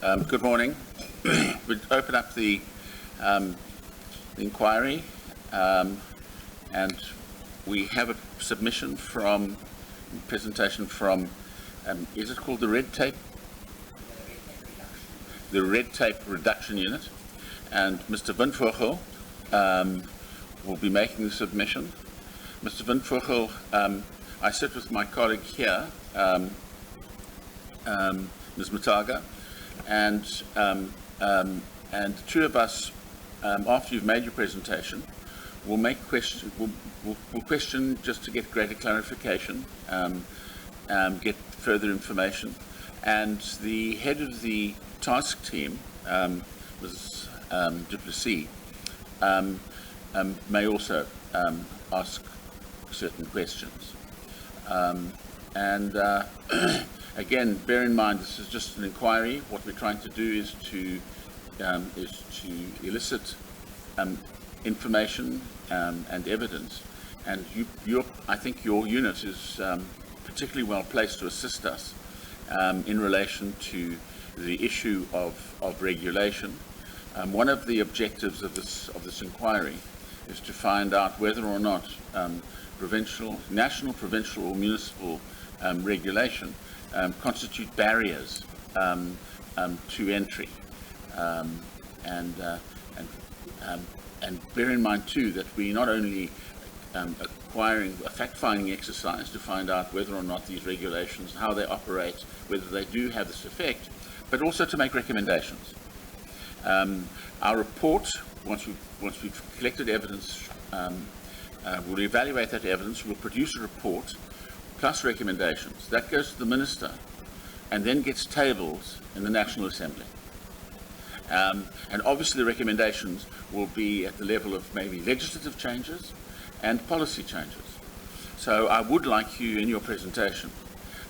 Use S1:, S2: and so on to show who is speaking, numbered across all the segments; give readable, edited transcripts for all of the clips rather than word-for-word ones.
S1: Good morning. We'll open up the inquiry, and we have a submission presentation from, is it called the Red Tape? The Red Tape Reduction Unit, and Mr. Windvogel will be making the submission. Mr. Windvogel, I sit with my colleague here, Ms. Mutaga, and the two of us, after you've made your presentation, will question just to get greater clarification, get further information, and the head of the task team, Ms. Duplessis, may also ask certain questions. Again, bear in mind this is just an inquiry. What we're trying to do is to elicit information and evidence. And I think your unit is particularly well placed to assist us in relation to the issue of regulation. One of the objectives of this inquiry is to find out whether or not national, provincial, or municipal regulation constitute barriers to entry, and bear in mind too that we not only acquiring a fact-finding exercise to find out whether or not these regulations, how they operate, whether they do have this effect, but also to make recommendations. Our report, once we've collected evidence, we'll evaluate that evidence. We'll produce a report plus recommendations. That goes to the Minister and then gets tabled in the National Assembly. And obviously the recommendations will be at the level of maybe legislative changes and policy changes. So I would like you in your presentation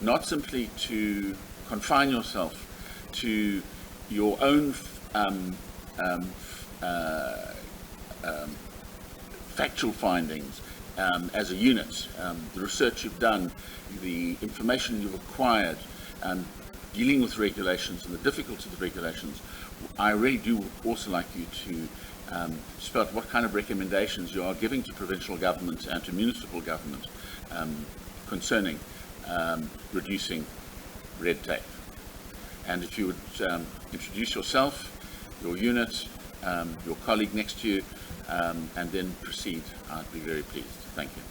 S1: not simply to confine yourself to your own factual findings as a unit, the research you've done, the information you've acquired, dealing with regulations and the difficulties of the regulations. I really do also like you to spell out what kind of recommendations you are giving to provincial government and to municipal government concerning reducing red tape. And if you would introduce yourself, your unit, your colleague next to you, and then proceed, I'd be very pleased. Thank you.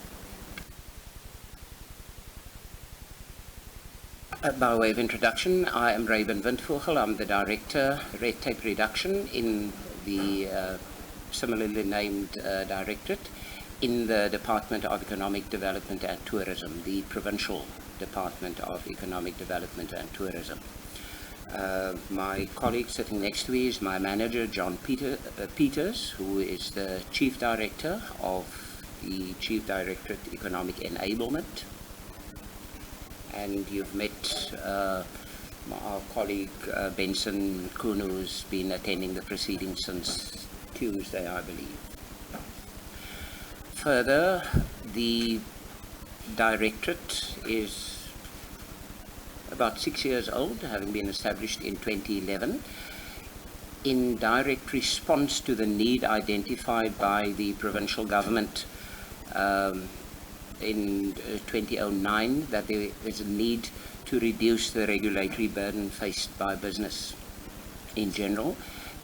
S2: By way of introduction, I am Rayburn Windvogel. I'm the Director, Red Tape Reduction, in the similarly named Directorate in the Department of Economic Development and Tourism, the Provincial Department of Economic Development and Tourism. My colleague sitting next to me is my manager, John Peters, who is the Chief Director of the Chief Directorate Economic Enablement. And you've met our colleague Benson Kuhn, who's been attending the proceedings since Tuesday, I believe. Further, the Directorate is about 6 years old, having been established in 2011, in direct response to the need identified by the provincial government in 2009 that there is a need to reduce the regulatory burden faced by business in general,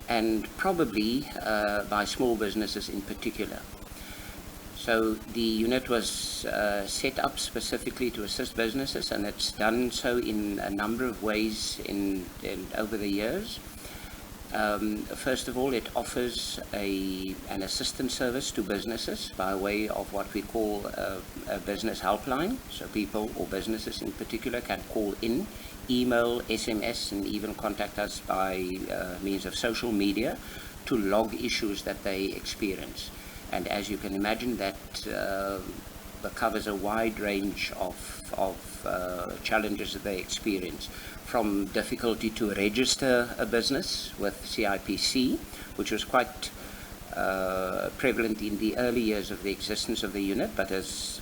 S2: and probably by small businesses in particular. So the unit was set up specifically to assist businesses, and it's done so in a number of ways over the years. First of all, it offers an assistance service to businesses by way of what we call a business helpline. So people or businesses in particular can call in, email, SMS, and even contact us by means of social media to log issues that they experience. And as you can imagine, that covers a wide range of challenges that they experience, from difficulty to register a business with CIPC, which was quite prevalent in the early years of the existence of the unit, but has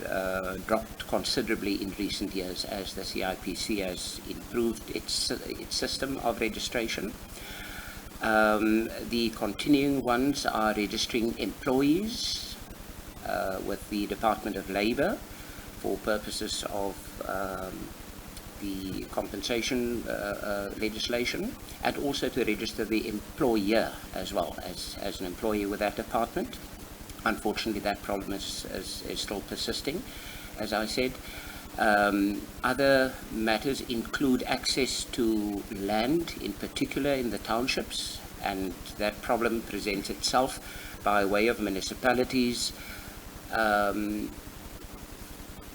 S2: dropped considerably in recent years as the CIPC has improved its system of registration. The continuing ones are registering employees with the Department of Labour for purposes of the compensation legislation, and also to register the employer as well as an employee with that department. Unfortunately, that problem is still persisting, as I said. Other matters include access to land, in particular in the townships, and that problem presents itself by way of municipalities.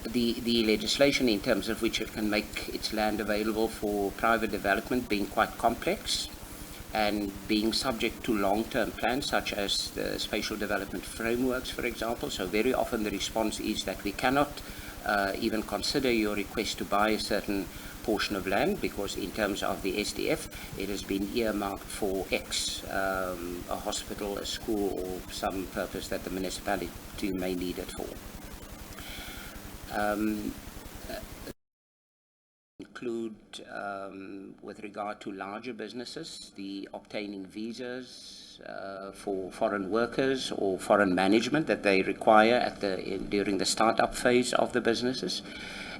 S2: The legislation in terms of which it can make its land available for private development being quite complex and being subject to long-term plans such as the spatial development frameworks, for example. So very often the response is that we cannot even consider your request to buy a certain portion of land because in terms of the SDF it has been earmarked for X, a hospital, a school, or some purpose that the municipality may need it for. Include, with regard to larger businesses, the obtaining visas for foreign workers or foreign management that they require during the startup phase of the businesses.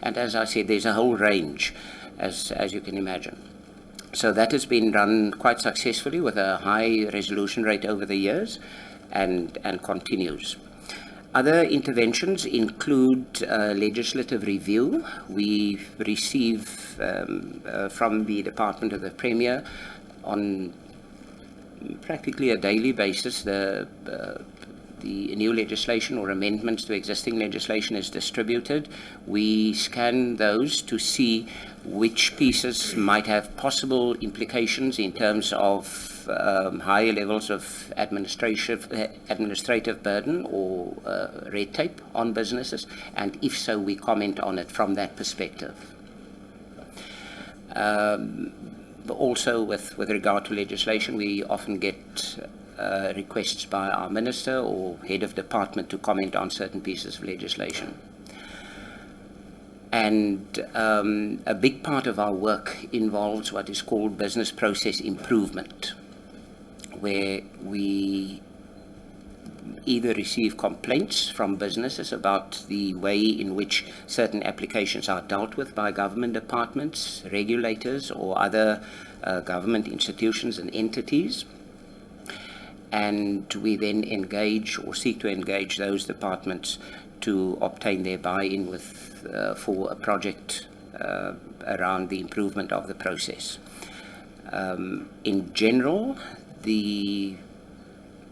S2: And as I said, there's a whole range, as you can imagine. So that has been run quite successfully with a high resolution rate over the years and continues. Other interventions include legislative review. We receive from the Department of the Premier on practically a daily basis the new legislation or amendments to existing legislation is distributed. We scan those to see which pieces might have possible implications in terms of higher levels of administrative burden or red tape on businesses, and if so, we comment on it from that perspective. But also with regard to legislation, we often get requests by our minister or head of department to comment on certain pieces of legislation. And a big part of our work involves what is called business process improvement, where we either receive complaints from businesses about the way in which certain applications are dealt with by government departments, regulators, or other government institutions and entities. And we then engage or seek to engage those departments to obtain their buy-in for a project around the improvement of the process. In general, the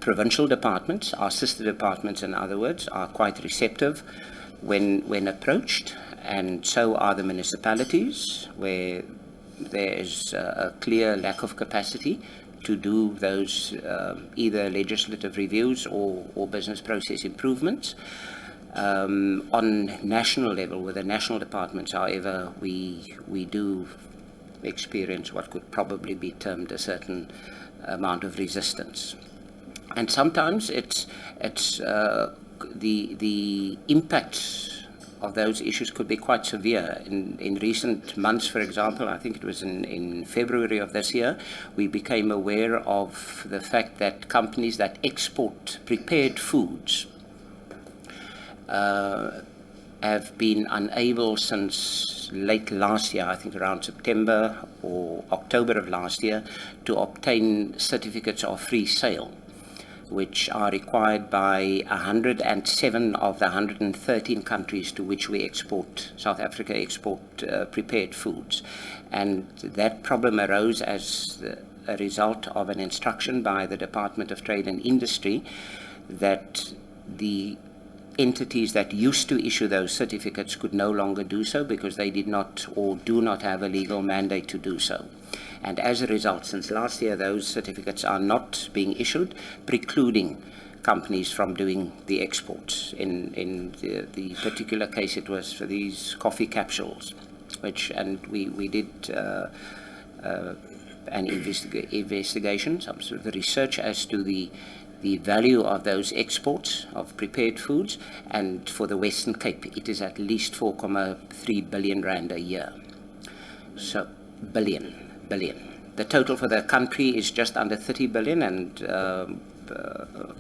S2: provincial departments, our sister departments in other words, are quite receptive when approached, and so are the municipalities, where there is a clear lack of capacity to do those either legislative reviews or business process improvements. On national level, with the national departments, however, we do experience what could probably be termed a certain amount of resistance. And sometimes it's the impact of those issues could be quite severe. In recent months, for example, I think it was in February of this year, we became aware of the fact that companies that export prepared foods have been unable since late last year, I think around September or October of last year, to obtain certificates of free sale, which are required by 107 of the 113 countries to which we export, South Africa export prepared foods. And that problem arose as a result of an instruction by the Department of Trade and Industry that the entities that used to issue those certificates could no longer do so because they did not or do not have a legal mandate to do so. And as a result, since last year, those certificates are not being issued, precluding companies from doing the exports. In the particular case, it was for these coffee capsules, and we did an investigation, some sort of research as to the the value of those exports of prepared foods, and for the Western Cape, it is at least 4.3 billion rand a year. So, billion. The total for the country is just under 30 billion, and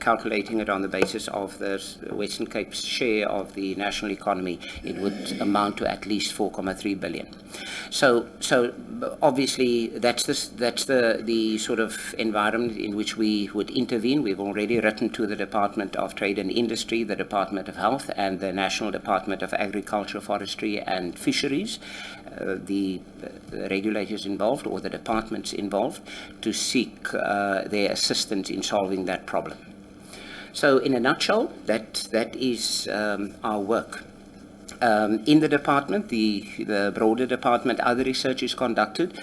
S2: calculating it on the basis of the Western Cape's share of the national economy, it would amount to at least 4.3 billion. So obviously that's the sort of environment in which we would intervene. We've already written to the Department of Trade and Industry, the Department of Health, and the National Department of Agriculture, Forestry and Fisheries, the regulators involved or the departments involved, to seek their assistance in solving that problem. So in a nutshell, that is our work. In the department, the broader department, other research is conducted.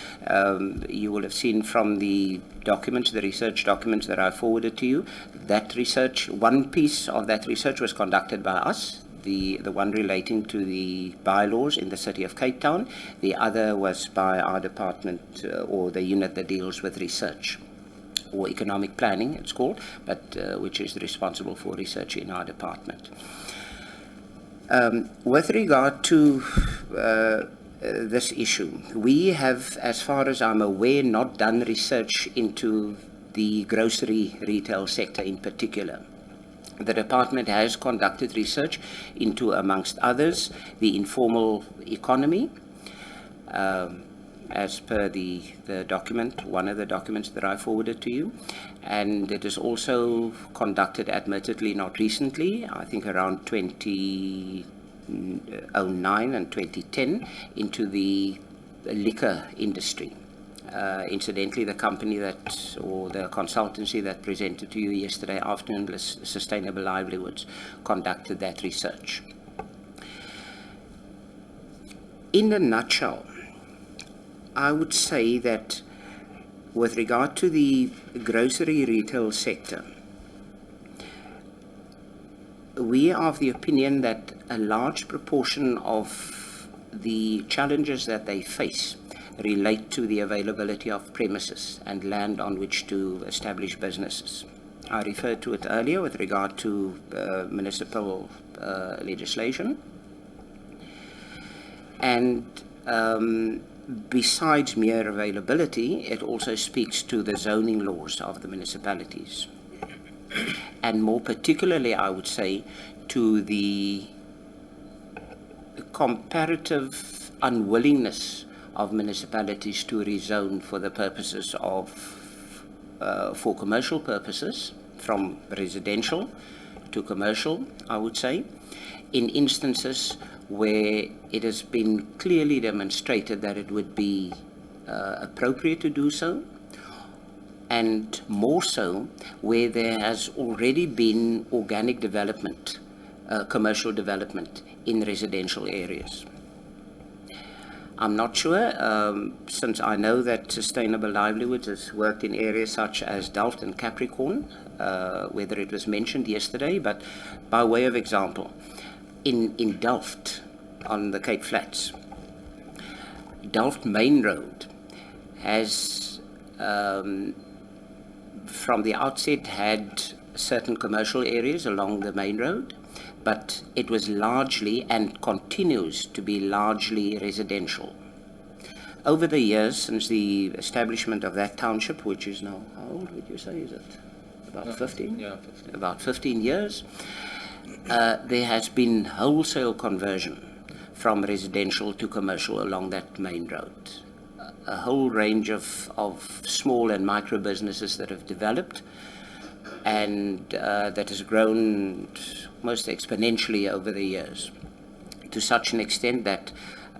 S2: You will have seen from the documents, the research documents that I forwarded to you, that research, one piece of that research was conducted by us, the one relating to the bylaws in the city of Cape Town. The other was by our department or the unit that deals with research, or economic planning it's called, but which is responsible for research in our department. With regard to this issue, we have, as far as I'm aware, not done research into the grocery retail sector in particular. The department has conducted research into, amongst others, the informal economy, as per the document, one of the documents that I forwarded to you. And it is also conducted, admittedly not recently, I think around 2009 and 2010, into the liquor industry. Incidentally, the company that, or the consultancy that presented to you yesterday afternoon, Sustainable Livelihoods, conducted that research. In a nutshell, I would say that with regard to the grocery retail sector, we are of the opinion that a large proportion of the challenges that they face relate to the availability of premises and land on which to establish businesses. I referred to it earlier with regard to municipal legislation. And besides mere availability, it also speaks to the zoning laws of the municipalities. And more particularly, I would say, to the comparative unwillingness of municipalities to rezone for the purposes of, for commercial purposes, from residential to commercial, I would say, in instances where it has been clearly demonstrated that it would be appropriate to do so, and more so where there has already been organic development, commercial development in residential areas. I'm not sure, since I know that Sustainable Livelihoods has worked in areas such as Delft and Capricorn, whether it was mentioned yesterday, but by way of example, in Delft on the Cape Flats, Delft Main Road has from the outset had certain commercial areas along the main road, but it was largely and continues to be largely residential. Over the years, since the establishment of that township, which is now, how old would you say is it? About 15?
S1: Yeah, 15.
S2: About 15 years. There has been wholesale conversion from residential to commercial along that main road. A whole range of small and micro businesses that have developed, and that has grown most exponentially over the years, to such an extent that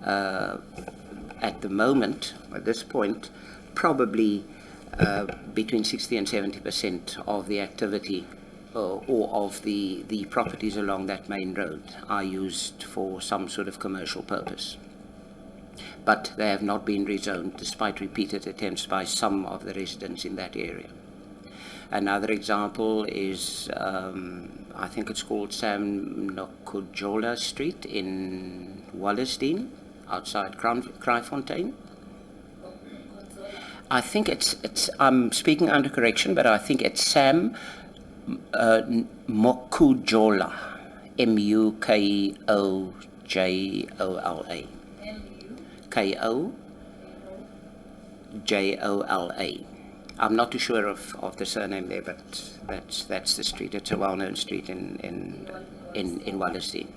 S2: at the moment, at this point, probably between 60 and 70% of the activity or of the properties along that main road are used for some sort of commercial purpose. But they have not been rezoned, despite repeated attempts by some of the residents in that area. Another example is, I think it's called Sam Nokujola Street in Wallisdean, outside Kraaifontein. I think it's I'm speaking under correction, but I think it's Sam Mukojola, Mukojola, Kojola. I'm not too sure of the surname there, but that's the street. It's a well-known street in Wallerstein,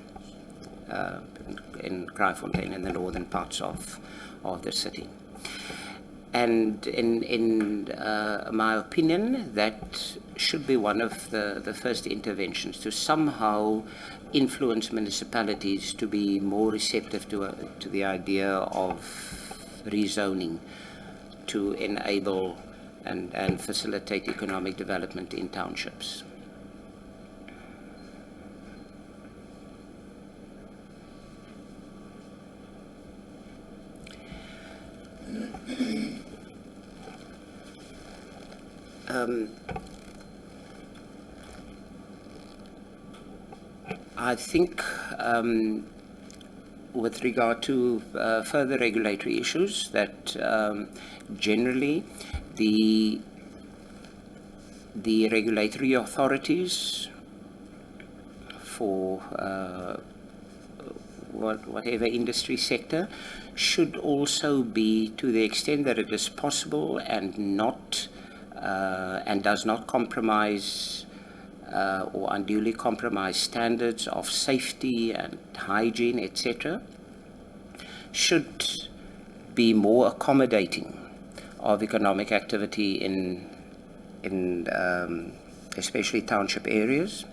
S2: in Kraaifontein, in the northern parts of the city. And in my opinion, that should be one of the first interventions to somehow influence municipalities to be more receptive to the idea of rezoning, to enable and facilitate economic development in townships. I think with regard to further regulatory issues, that generally the regulatory authorities for whatever industry sector should also be, to the extent that it is possible and does not compromise or unduly compromise standards of safety and hygiene, etc., should be more accommodating of economic activity in especially township areas,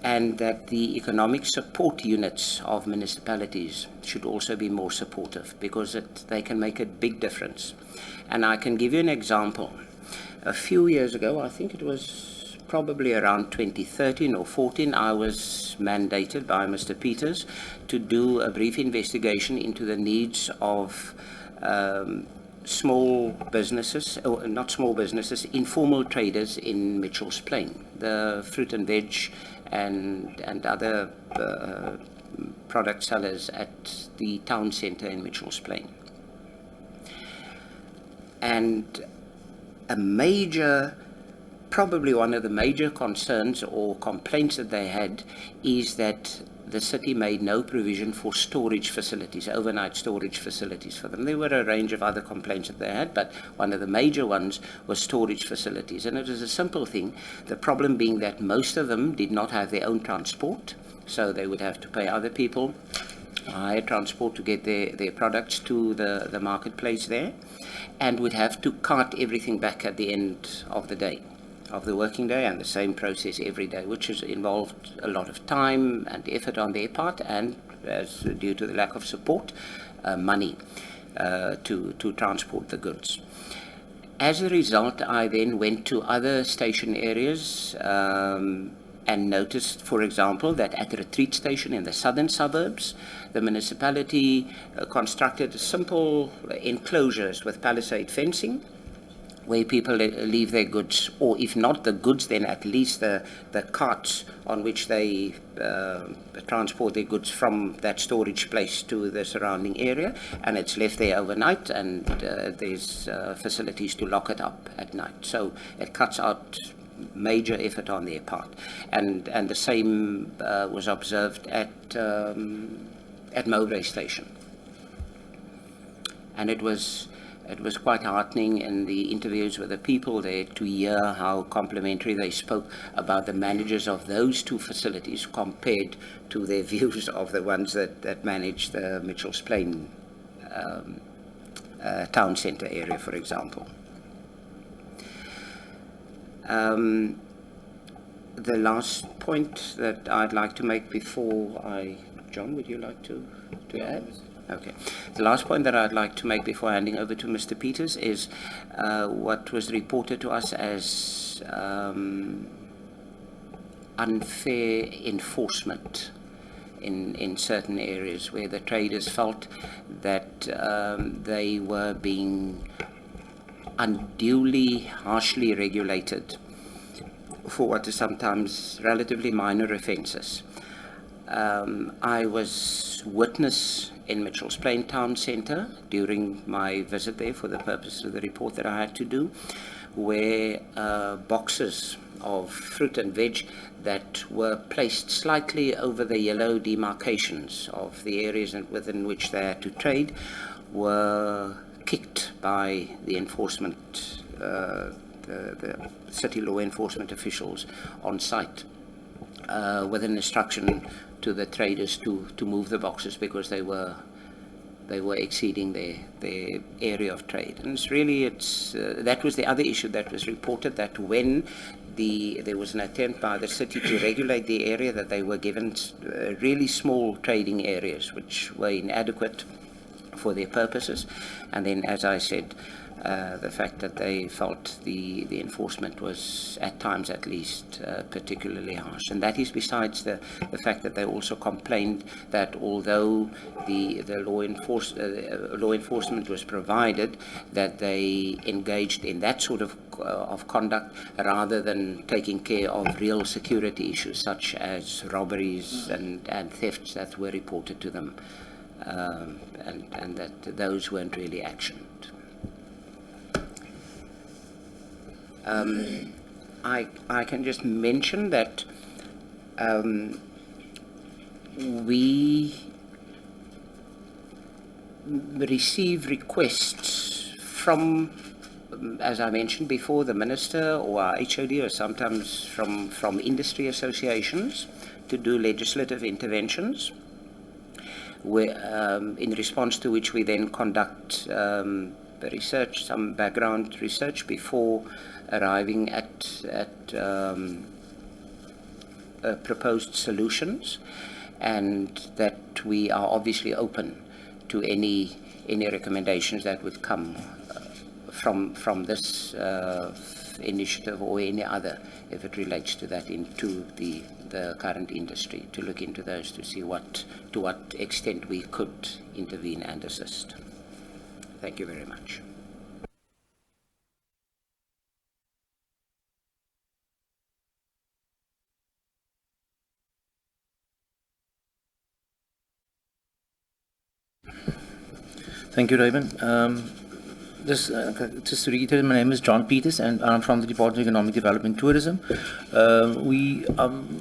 S2: and that the economic support units of municipalities should also be more supportive, because they can make a big difference. And I can give you an example. A few years ago, I think it was probably around 2013 or 14, I was mandated by Mr. Peters to do a brief investigation into the needs of small businesses, or not small businesses, informal traders in Mitchell's Plain, the fruit and veg and other product sellers at the town centre in Mitchell's Plain. And probably one of the major concerns or complaints that they had is that the city made no provision for storage facilities, overnight storage facilities for them. There were a range of other complaints that they had, but one of the major ones was storage facilities. And it was a simple thing, the problem being that most of them did not have their own transport, so they would have to pay other people hire transport to get their products to the marketplace there, and would have to cart everything back at the end of the day, of the working day, and the same process every day, which has involved a lot of time and effort on their part, and as due to the lack of support, money to transport the goods. As a result, I then went to other station areas and noticed, for example, that at the retreat station in the southern suburbs, the municipality constructed simple enclosures with palisade fencing, where people leave their goods, or if not the goods, then at least the carts on which they transport their goods from that storage place to the surrounding area, and it's left there overnight, and there's facilities to lock it up at night. So it cuts out major effort on their part, and the same was observed at Mowbray Station, and it was quite heartening in the interviews with the people there to hear how complimentary they spoke about the managers of those two facilities compared to their views of the ones that manage the Mitchell's Plain town centre area, for example. The last point that I'd like to make before John, would you like to add? Okay. The last point that I'd like to make before handing over to Mr. Peters is what was reported to us as unfair enforcement in certain areas, where the traders felt that they were being unduly harshly regulated for what is sometimes relatively minor offences. I was witness in Mitchell's Plain Town Centre during my visit there for the purpose of the report that I had to do, where boxes of fruit and veg that were placed slightly over the yellow demarcations of the areas within which they had to trade were kicked by the enforcement, the city law enforcement officials on site, with an instruction to the traders to move the boxes because they were exceeding their area of trade. And that was the other issue that was reported, that when there was an attempt by the city to regulate the area, that they were given really small trading areas which were inadequate for their purposes. And then, as I said, the fact that they felt the enforcement was, at times at least, particularly harsh. And that is besides the fact that they also complained that although the law enforcement was provided, that they engaged in that sort of conduct rather than taking care of real security issues such as robberies and thefts that were reported to them, and that those weren't really actioned. I can just mention that we receive requests from, as I mentioned before, the minister or our HOD, or sometimes from industry associations, to do legislative interventions, where, in response to which we then conduct research, some background research before arriving at proposed solutions, and that we are obviously open to any recommendations that would come from this initiative or any other, if it relates to that, into the current industry, to look into those to see to what extent we could intervene and assist. Thank you very much.
S3: Thank you, Raven. Just to reiterate, my name is John Peters, and I'm from the Department of Economic Development and Tourism.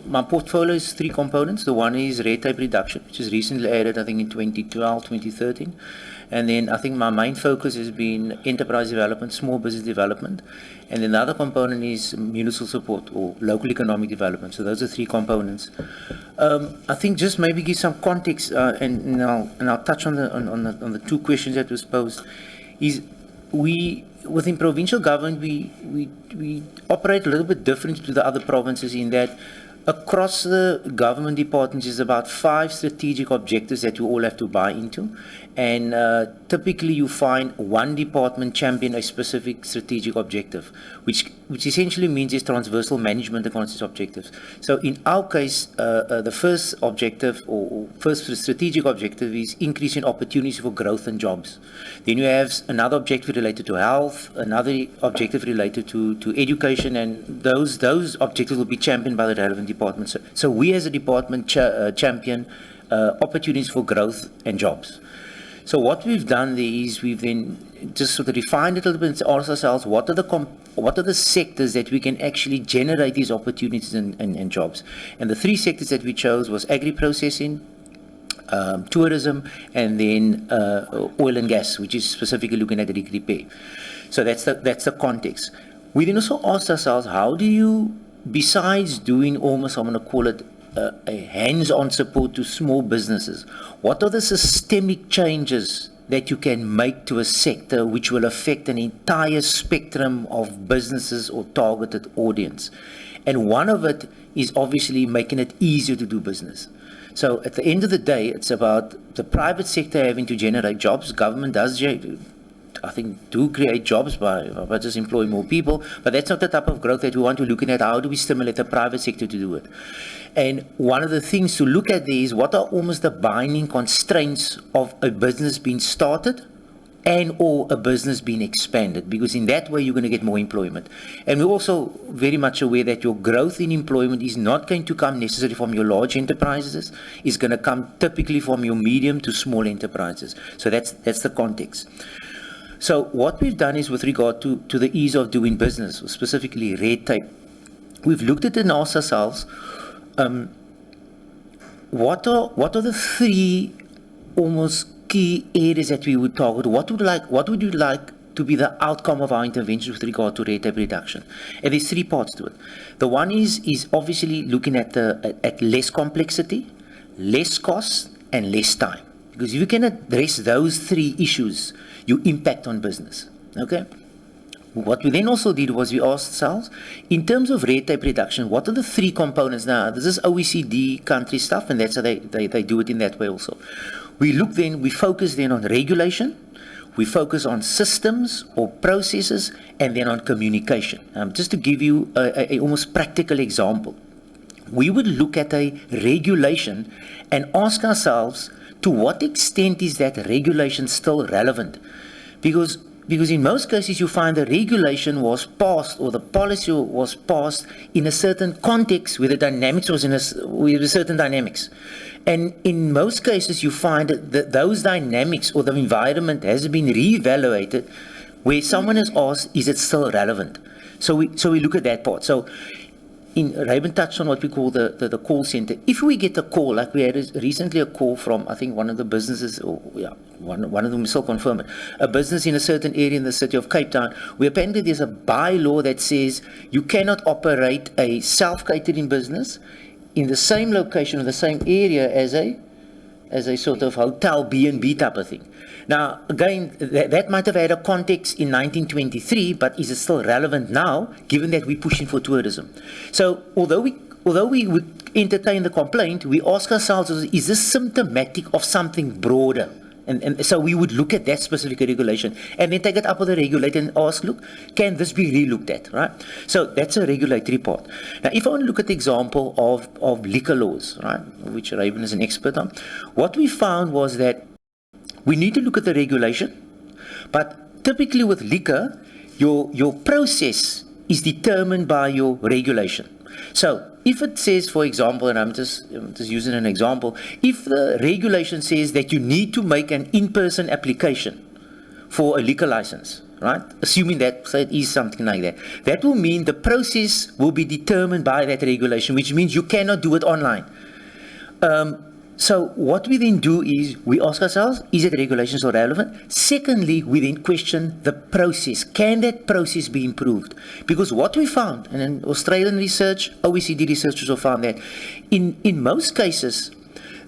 S3: My portfolio is 3 components. The one is red tape reduction, which is recently added, I think, in 2012, 2013. And then I think my main focus has been enterprise development, small business development. And then the other component is municipal support or local economic development. So those are 3 components. I think just maybe give some context, and I'll touch on the 2 questions that was posed. Is within provincial government, we operate a little bit different to the other provinces in that across the government departments is about 5 strategic objectives that you all have to buy into. And typically you find one department champion a specific strategic objective, which essentially means it's transversal management across these objectives. So in our case, the first objective or first strategic objective is increasing opportunities for growth and jobs. Then you have another objective related to health, another objective related to education, and those objectives will be championed by the relevant departments. So we as a department champion opportunities for growth and jobs. So what we've done there is we've then just sort of refined it a little bit and asked ourselves, what are the sectors that we can actually generate these opportunities and jobs? And the 3 sectors that we chose was agri-processing, tourism, and then oil and gas, which is specifically looking at rig repair. So that's the context. We then also asked ourselves, how do you, besides doing almost, I'm going to call it a hands-on support to small businesses, what are the systemic changes that you can make to a sector which will affect an entire spectrum of businesses or targeted audience? And one of it is obviously making it easier to do business. So at the end of the day, it's about the private sector having to generate jobs. Government does, I think, do create jobs by just employing more people, but that's not the type of growth that we want to look at. How do we stimulate the private sector to do it? And one of the things to look at there is what are almost the binding constraints of a business being started and or a business being expanded, because in that way you're going to get more employment. And we're also very much aware that your growth in employment is not going to come necessarily from your large enterprises. It's going to come typically from your medium to small enterprises. So that's the context. So what we've done is, with regard to the ease of doing business, specifically red tape, we've looked at it and asked ourselves, what are the three almost key areas that we would target? What would you like to be the outcome of our intervention with regard to red tape reduction? And there's three parts to it. The one is obviously looking at less complexity, less cost, and less time. Because if you can address those three issues, you impact on business. Okay? What we then also did was we asked ourselves, in terms of red tape reduction, what are the three components? Now, this is OECD country stuff, and that's how they do it in that way also. We focus then on regulation, we focus on systems or processes, and then on communication. Just to give you a almost practical example, we would look at a regulation and ask ourselves, to what extent is that regulation still relevant? Because in most cases you find the regulation was passed or the policy was passed in a certain context where the dynamics was with a certain dynamics. And in most cases you find that those dynamics or the environment has been reevaluated where someone has asked, is it still relevant? So we look at that part. So Reuben touched on what we call the call center. If we get a call, like we had recently a call from, I think, one of the businesses, one of them will still confirm it, a business in a certain area in the city of Cape Town, where apparently there's a bylaw that says you cannot operate a self-catering business in the same location or the same area as a sort of hotel B&B type of thing. Now, again, that might have had a context in 1923, but is it still relevant now, given that we're pushing for tourism? So, although we would entertain the complaint, we ask ourselves, is this symptomatic of something broader? And so we would look at that specific regulation and then take it up with the regulator and ask, look, can this be re-looked at, right? So that's a regulatory part. Now, if I want to look at the example of liquor laws, right, which Reuben is an expert on, what we found was that we need to look at the regulation, but typically with liquor, your process is determined by your regulation. So if it says, for example, and I'm just using an example, if the regulation says that you need to make an in-person application for a liquor license, right? Assuming that, say it is something like that, that will mean the process will be determined by that regulation, which means you cannot do it online. So what we then do is we ask ourselves, is it regulations or relevant? Secondly, we then question the process. Can that process be improved? Because what we found, and in Australian research, OECD researchers have found that in most cases,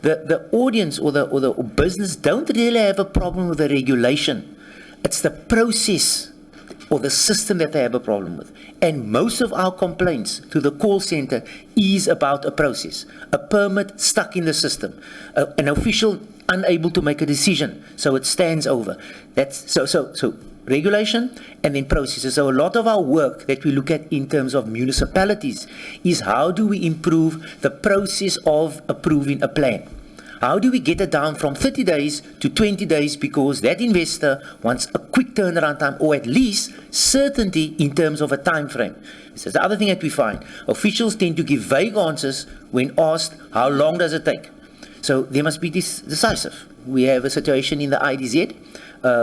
S3: the audience or the business don't really have a problem with the regulation. It's the process or the system that they have a problem with. And most of our complaints to the call center is about a process, a permit stuck in the system, an official unable to make a decision, so it stands over. That's so regulation and then processes. So a lot of our work that we look at in terms of municipalities is how do we improve the process of approving a plan? How do we get it down from 30 days to 20 days because that investor wants a quick turnaround time or at least certainty in terms of a time frame? This is the other thing that we find. Officials tend to give vague answers when asked, how long does it take? So they must be decisive. We have a situation in the IDZ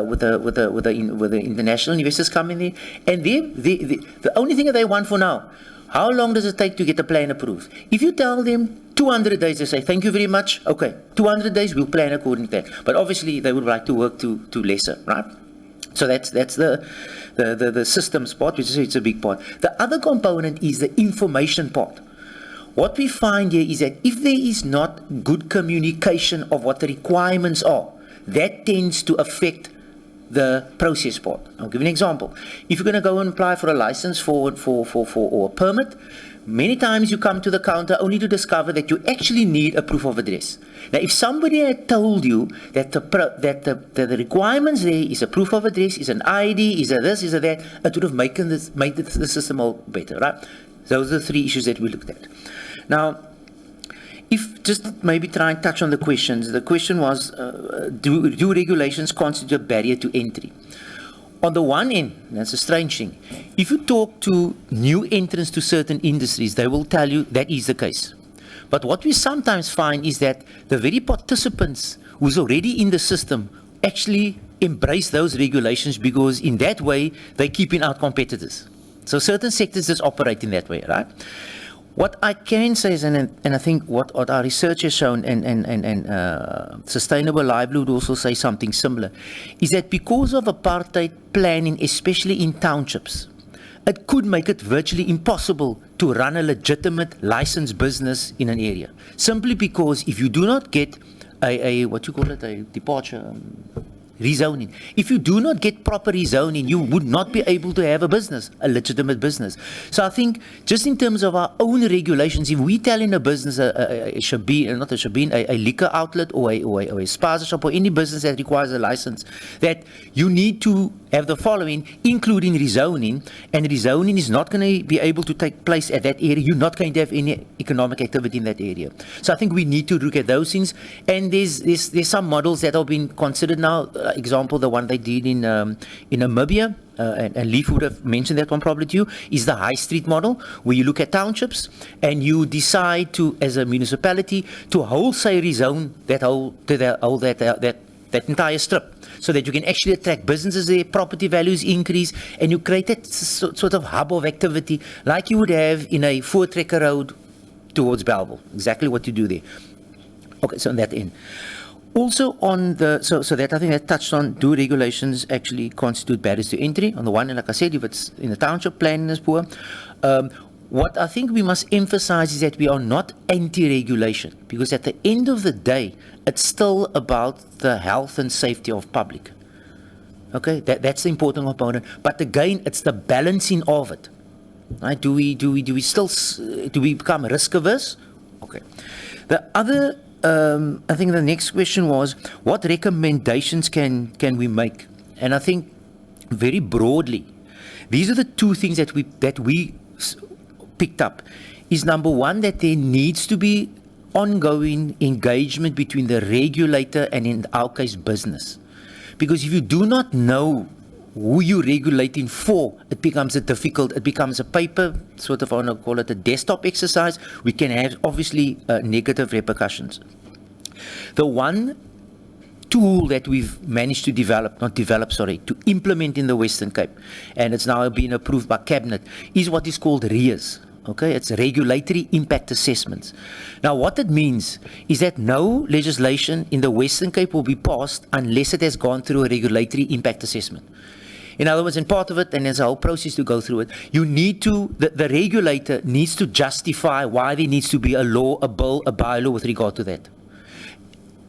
S3: with the international investors coming there, and the only thing that they want for now, how long does it take to get a plan approved? If you tell them 200 days, they say, thank you very much. Okay, 200 days, we'll plan according to that. But obviously, they would like to work to lesser, right? So that's the systems part, which is it's a big part. The other component is the information part. What we find here is that if there is not good communication of what the requirements are, that tends to affect the process part. I'll give you an example. If you're going to go and apply for a license or a permit, many times you come to the counter only to discover that you actually need a proof of address. Now, if somebody had told you that the requirements there is a proof of address, is an ID, is a this, is a that, it would have made the system all better, right? Those are the three issues that we looked at. Now, if just maybe try and touch on the questions. The question was, do regulations constitute a barrier to entry? On the one end, that's a strange thing. If you talk to new entrants to certain industries, they will tell you that is the case. But what we sometimes find is that the very participants who's already in the system actually embrace those regulations because in that way, they're keeping out competitors. So certain sectors just operate in that way, right? What I can say is, and I think what our research has shown, and Sustainable Livelihood also say something similar, is that because of apartheid planning, especially in townships, it could make it virtually impossible to run a legitimate licensed business in an area. Simply because if you do not get a what you call it, a departure, rezoning. If you do not get proper rezoning, you would not be able to have a business, a legitimate business. So I think just in terms of our own regulations, if we tell in a business, a liquor outlet or a spaza shop or any business that requires a license, that you need to have the following, including rezoning, and rezoning is not going to be able to take place at that area, you're not going to have any economic activity in that area. So I think we need to look at those things, and there's some models that have been considered now. Example, the one they did in Namibia, and Leif would have mentioned that one probably to you, is the high street model, where you look at townships and you decide to, as a municipality, to wholesale rezone that entire strip, so that you can actually attract businesses there, property values increase, and you create that sort of hub of activity like you would have in a Voortrekker Road towards Bellville. Exactly what you do there. Okay, so on that end. Also on the, so that I think I touched on, do regulations actually constitute barriers to entry? On the one hand, like I said, if it's in the township planning is poor. What I think we must emphasize is that we are not anti-regulation, because at the end of the day, it's still about the health and safety of public. Okay, that's the important component. But again, it's the balancing of it. Right? Do we become risk averse? Okay. The other, I think the next question was, what recommendations can we make? And I think very broadly, these are the two things that we picked up. Is number one, that there needs to be ongoing engagement between the regulator and, in our case, business. Because if you do not know who you're regulating for, it becomes it becomes a paper, sort of, I want to call it a desktop exercise. We can have, obviously, negative repercussions. The one tool that we've managed to to implement in the Western Cape, and it's now been approved by Cabinet, is what is called RIAs. Okay, it's Regulatory Impact Assessments. Now, what it means is that no legislation in the Western Cape will be passed unless it has gone through a regulatory impact assessment. In other words, in part of it, and there's a whole process to go through it, you need to, the regulator needs to justify why there needs to be a law, a bill, a bylaw with regard to that,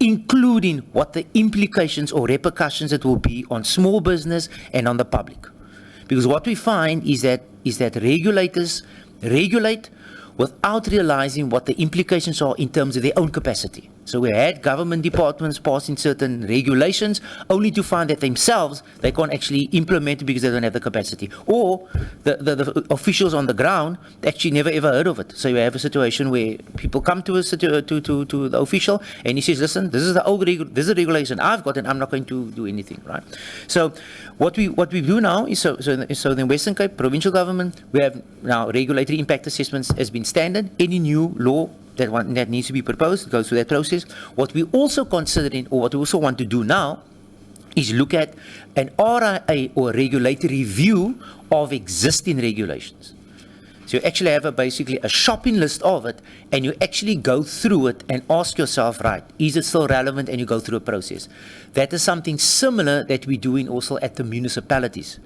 S3: including what the implications or repercussions it will be on small business and on the public. Because what we find is that regulators regulate without realizing what the implications are in terms of their own capacity. So we had government departments passing certain regulations only to find that themselves they can't actually implement it because they don't have the capacity. Or the officials on the ground actually never ever heard of it. So you have a situation where people come to the official and he says, listen, this is the regulation I've got and I'm not going to do anything, right? So what we do now is, so in the Western Cape provincial government, we have now regulatory impact assessments has been standard. Any new law that needs to be proposed goes through that process. What we also considering, or what we also want to do now, is look at an RIA or regulatory review of existing regulations. So you actually have basically a shopping list of it, and you actually go through it and ask yourself, right, is it still relevant? And you go through a process. That is something similar that we're doing also at the municipalities.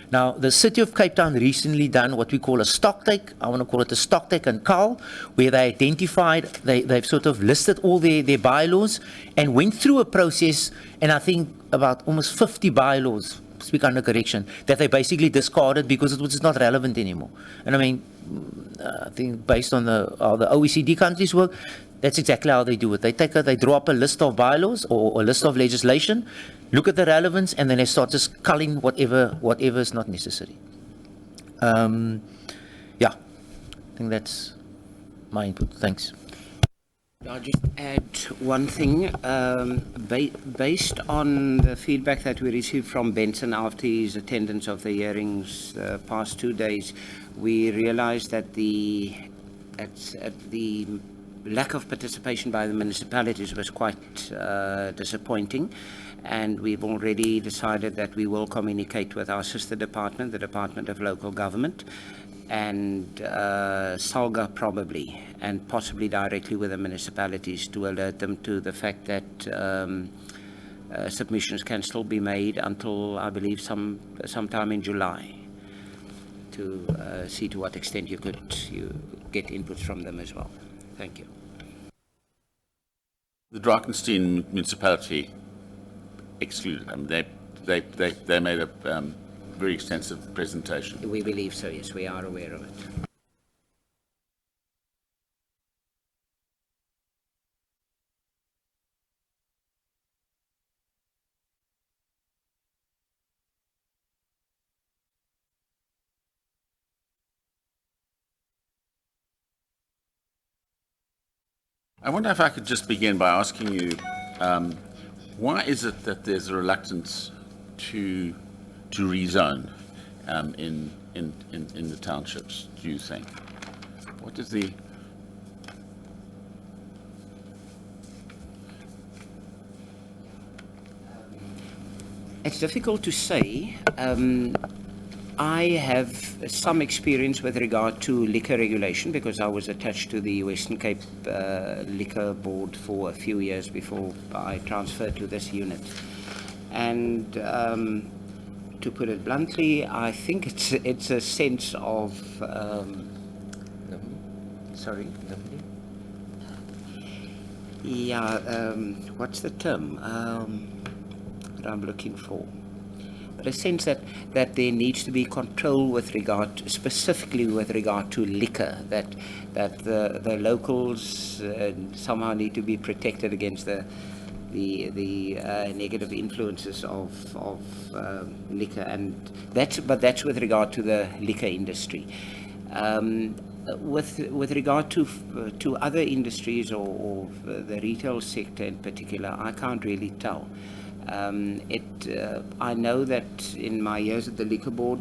S3: Now, the City of Cape Town recently done what we call a stock take. I want to call it a stock take and cull, where they identified, they've sort of listed all their bylaws and went through a process, and I think about almost 50 bylaws, speak under correction, that they basically discarded because it was just not relevant anymore. And I mean, I think based on how the OECD countries work, that's exactly how they do it. They draw up a list of bylaws or a list of legislation, look at the relevance, and then they start just culling whatever is not necessary. Yeah, I think that's my input. Thanks.
S2: I'll just add one thing. Based on the feedback that we received from Benson after his attendance of the hearings the past 2 days, we realized that at the lack of participation by the municipalities was quite disappointing, and we've already decided that we will communicate with our sister department, the Department of Local Government, and SALGA probably, and possibly directly with the municipalities to alert them to the fact that submissions can still be made until, I believe, sometime in July, to see to what extent you get inputs from them as well. Thank you.
S1: The Drakenstein municipality excluded them. They made a very extensive presentation.
S2: We believe so, yes, we are aware of it.
S1: I wonder if I could just begin by asking you, why is it that there's a reluctance to rezone in the townships, do you think? What is the...
S2: It's difficult to say. I have some experience with regard to liquor regulation because I was attached to the Western Cape Liquor Board for a few years before I transferred to this unit. And to put it bluntly, I think it's a sense of what's the term that I'm looking for? But a sense that there needs to be control with regard, specifically with regard to liquor, that the locals somehow need to be protected against the negative influences of liquor, and that's with regard to the liquor industry. With regard to other industries or the retail sector in particular, I can't really tell. I know that in my years at the Liquor Board,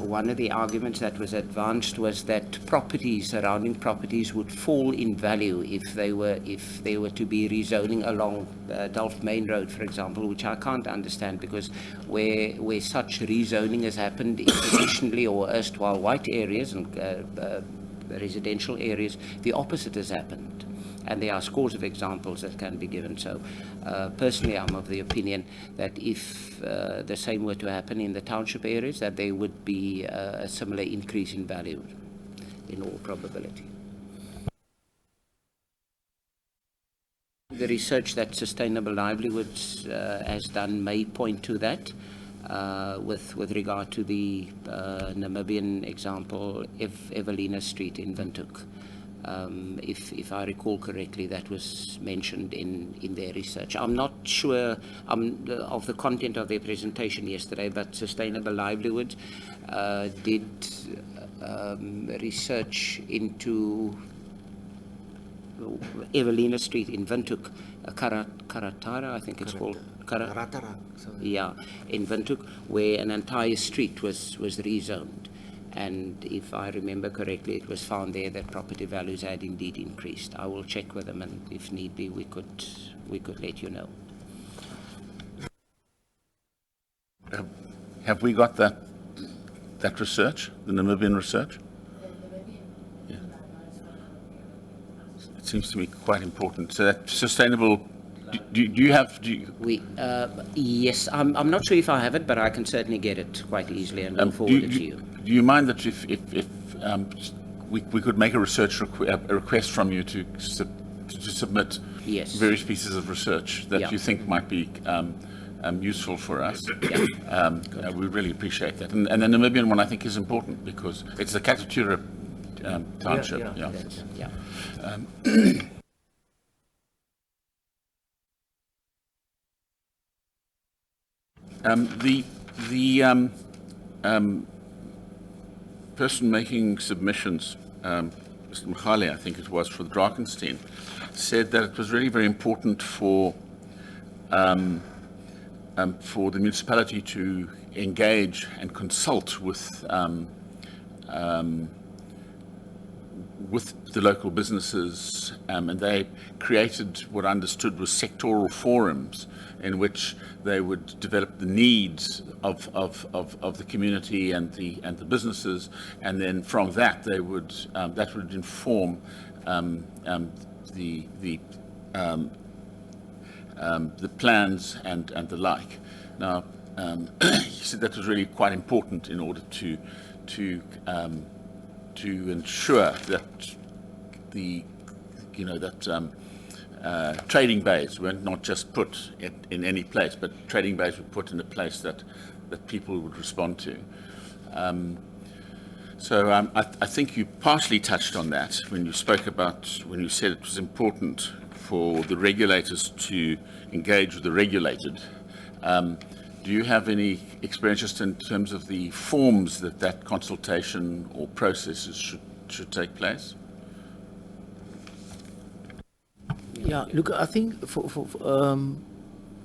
S2: one of the arguments that was advanced was that surrounding properties would fall in value if they were to be rezoning along Delft Main Road, for example, which I can't understand, because where such rezoning has happened in traditionally or erstwhile white areas and residential areas, the opposite has happened. And there are scores of examples that can be given. So personally, I'm of the opinion that if the same were to happen in the township areas, that there would be a similar increase in value in all probability. The research that Sustainable Livelihoods has done may point to that. With regard to the Namibian example, Evelina Street in Windhoek. If I recall correctly, that was mentioned in their research. I'm not sure of the content of their presentation yesterday, but Sustainable Livelihoods did research into Evelina Street in Windhoek, Karatara, I think it's called.
S4: Karatara.
S2: Yeah, in Windhoek, where an entire street was rezoned. And if I remember correctly, it was found there that property values had indeed increased. I will check with them, and if need be, we could let you know.
S1: Have we got that research, the Namibian research? Yeah. It seems to me quite important. So that sustainable. Do you have?
S2: Yes, I'm not sure if I have it, but I can certainly get it quite easily and will forward it to you.
S1: Do you mind that if we could make a research request from you to submit various pieces of research that you think might be useful for us? Yeah. We really appreciate that. And the Namibian one, I think, is important because it's the Katutura township. The person making submissions, Mr. Mkhale, I think it was, for the Drakenstein, said that it was really very important for the municipality to engage and consult with with the local businesses, and they created what I understood was sectoral forums in which they would develop the needs of the community and the businesses, and then from that they would that would inform the plans and the like. Now, he said that was really quite important in order to ensure that trading bays were not just put in any place, but trading bays were put in a place that people would respond to. I think you partially touched on that when you said it was important for the regulators to engage with the regulated. Do you have any experience just in terms of the forms that consultation or processes should take place?
S3: Yeah, look, I think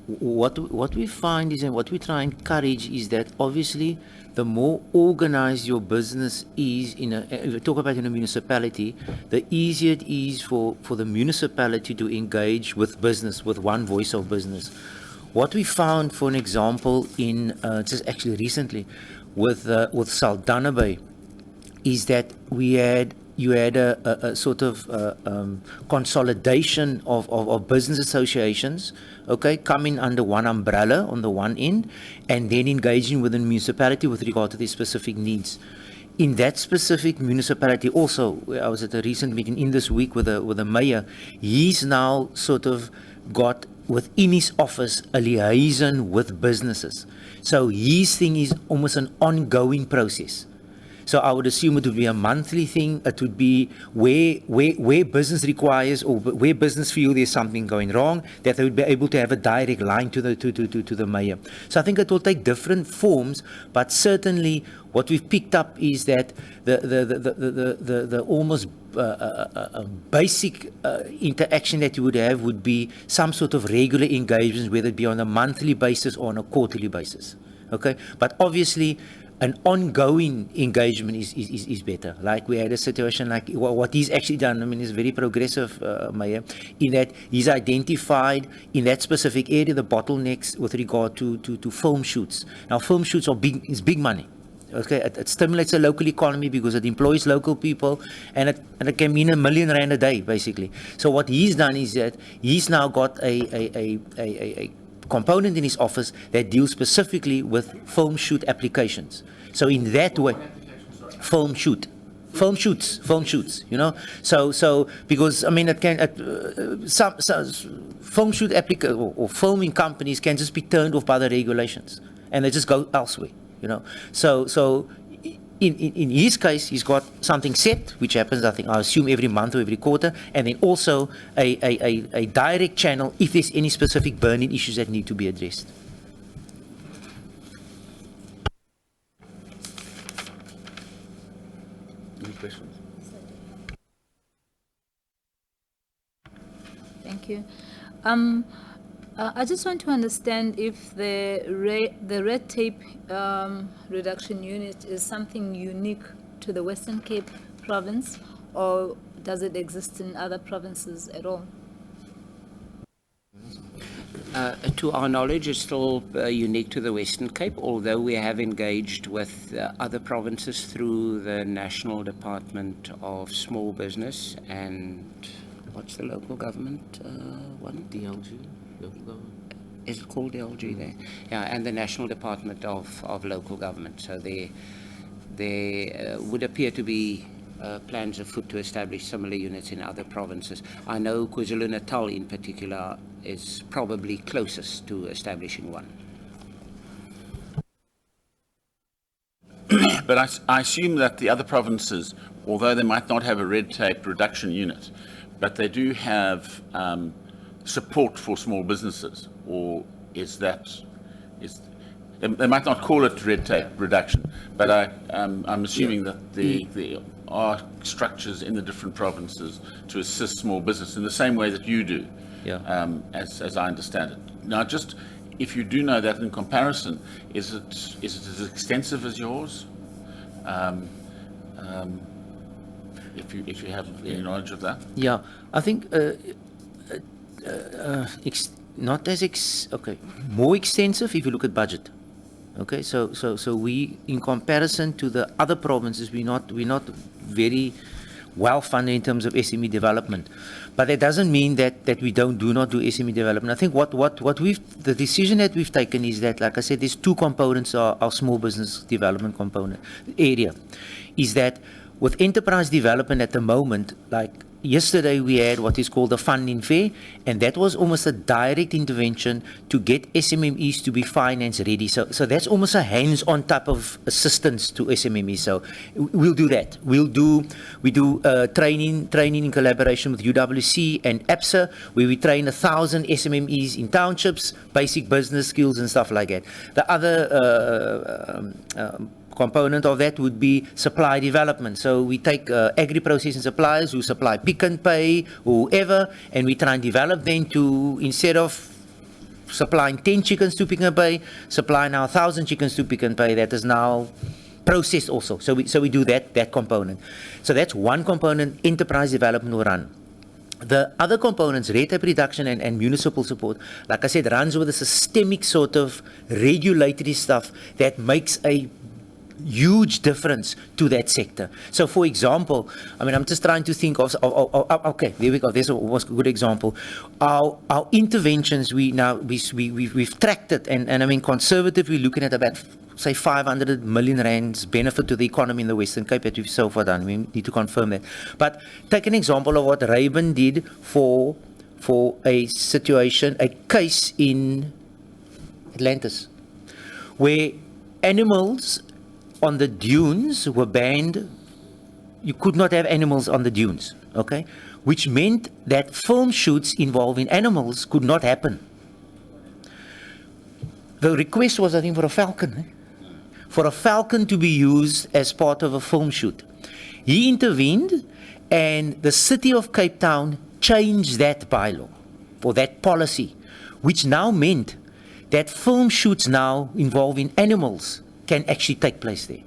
S3: what we find is, and what we try and encourage is that obviously the more organized your business is if we talk about in a municipality, the easier it is for the municipality to engage with business, with one voice of business. What we found, for an example, in just actually recently with Saldanha Bay, is that you had a sort of consolidation of business associations, okay, coming under one umbrella on the one end, and then engaging with the municipality with regard to their specific needs. In that specific municipality also, I was at a recent meeting in this week with the mayor. He's now sort of got within his office a liaison with businesses. So his thing is almost an ongoing process. So I would assume it would be a monthly thing. It would be where business requires, or where business feel there's something going wrong, that they would be able to have a direct line to the mayor. So I think it will take different forms, but certainly what we've picked up is that the almost basic interaction that you would have would be some sort of regular engagement, whether it be on a monthly basis or on a quarterly basis. Okay, but obviously an ongoing engagement is better. Like we had a situation like what he's actually done. I mean, he's very progressive, Mayor, in that he's identified in that specific area the bottlenecks with regard to film shoots. Now, film shoots are big money. Okay, it stimulates the local economy because it employs local people, and it can mean R1 million a day, basically. So what he's done is that he's now got a component in his office that deals specifically with film shoot applications. So in that way, film shoots, you know. So because I mean, it can some film shoot or filming companies can just be turned off by the regulations, and they just go elsewhere, you know. So in his case, he's got something set, which happens, I assume, every month or every quarter, and then also a direct channel if there's any specific burning issues that need to be addressed.
S1: Any questions?
S4: Thank you. I just want to understand if the red tape reduction unit is something unique to the Western Cape province, or does it exist in other provinces at all?
S2: To our knowledge, it's still unique to the Western Cape, although we have engaged with other provinces through the National Department of Small Business and what's the local government one?
S3: DLG. Local government.
S2: Is it called DLG there? Yeah, and the National Department of Local Government. So there would appear to be plans afoot to establish similar units in other provinces. I know KwaZulu-Natal in particular is probably closest to establishing one.
S1: But I assume that the other provinces, although they might not have a red tape reduction unit, but they do have support for small businesses, or they might not call it red tape reduction, but I'm assuming that there are structures in the different provinces to assist small business in the same way that you do, as I understand it. Now, just if you do know that in comparison, is it as extensive as yours? if you have any knowledge of that.
S3: Yeah, I think more extensive if you look at budget. Okay, so we, in comparison to the other provinces, we're not very well funded in terms of SME development, but that doesn't mean that we do not do SME development. I think the decision that we've taken is that, like I said, there's two components of our small business development component area, is that with enterprise development at the moment, like yesterday we had what is called a funding fair, and that was almost a direct intervention to get SMMEs to be finance ready. So that's almost a hands-on type of assistance to SMMEs. So we'll do that. We do training in collaboration with UWC and APSA, where we train 1,000 SMMEs in townships, basic business skills and stuff like that. The other component of that would be supply development. So we take agri-processing suppliers who supply Pick n Pay, whoever, and we try and develop them to, instead of supplying 10 chickens to Pick n Pay, supply now 1,000 chickens to Pick n Pay. That is now processed also. So we do that component. So that's one component enterprise development will run. The other components, red tape reduction and municipal support, like I said, runs with a systemic sort of regulatory stuff that makes a huge difference to that sector. So, for example, I mean, I'm just trying to think of okay, there we go. This was a good example. Our interventions, we've tracked it, and I mean, conservatively looking at about, say, 500 million rands benefit to the economy in the Western Cape that we've so far done. We need to confirm that. But take an example of what Raven did for a situation, a case in Atlantis, where animals on the dunes were banned. You could not have animals on the dunes, okay? Which meant that film shoots involving animals could not happen. The request was, I think, for a falcon, for a falcon to be used as part of a film shoot. He intervened, and the city of Cape Town changed that bylaw, or that policy, which now meant that film shoots now involving animals can actually take place there.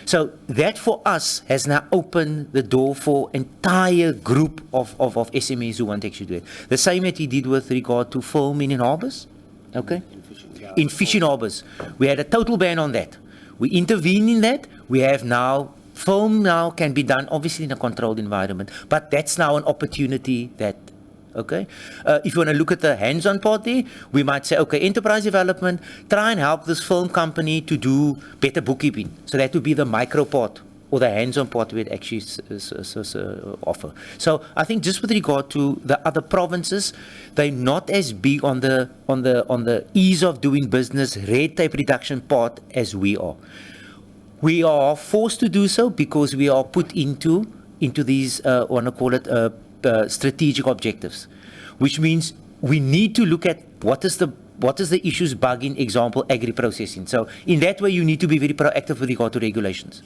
S3: So that for us has now opened the door for entire group of SMEs who want to actually do it. The same that he did with regard to filming in harbours, okay? In fishing harbours. We had a total ban on that. We intervened in that. We have now, film now can be done obviously in a controlled environment, but that's now an opportunity that, okay? If you want to look at the hands-on part there, we might say, okay, enterprise development, try and help this film company to do better bookkeeping. So that would be the micro part or the hands-on part we'd actually offer. So I think just with regard to the other provinces, they're not as big on the ease of doing business, red tape reduction part as we are. We are forced to do so because we are put into these, I want to call it, strategic objectives, which means we need to look at what is the issues bugging, example, agri-processing. So in that way, you need to be very proactive with regard to regulations.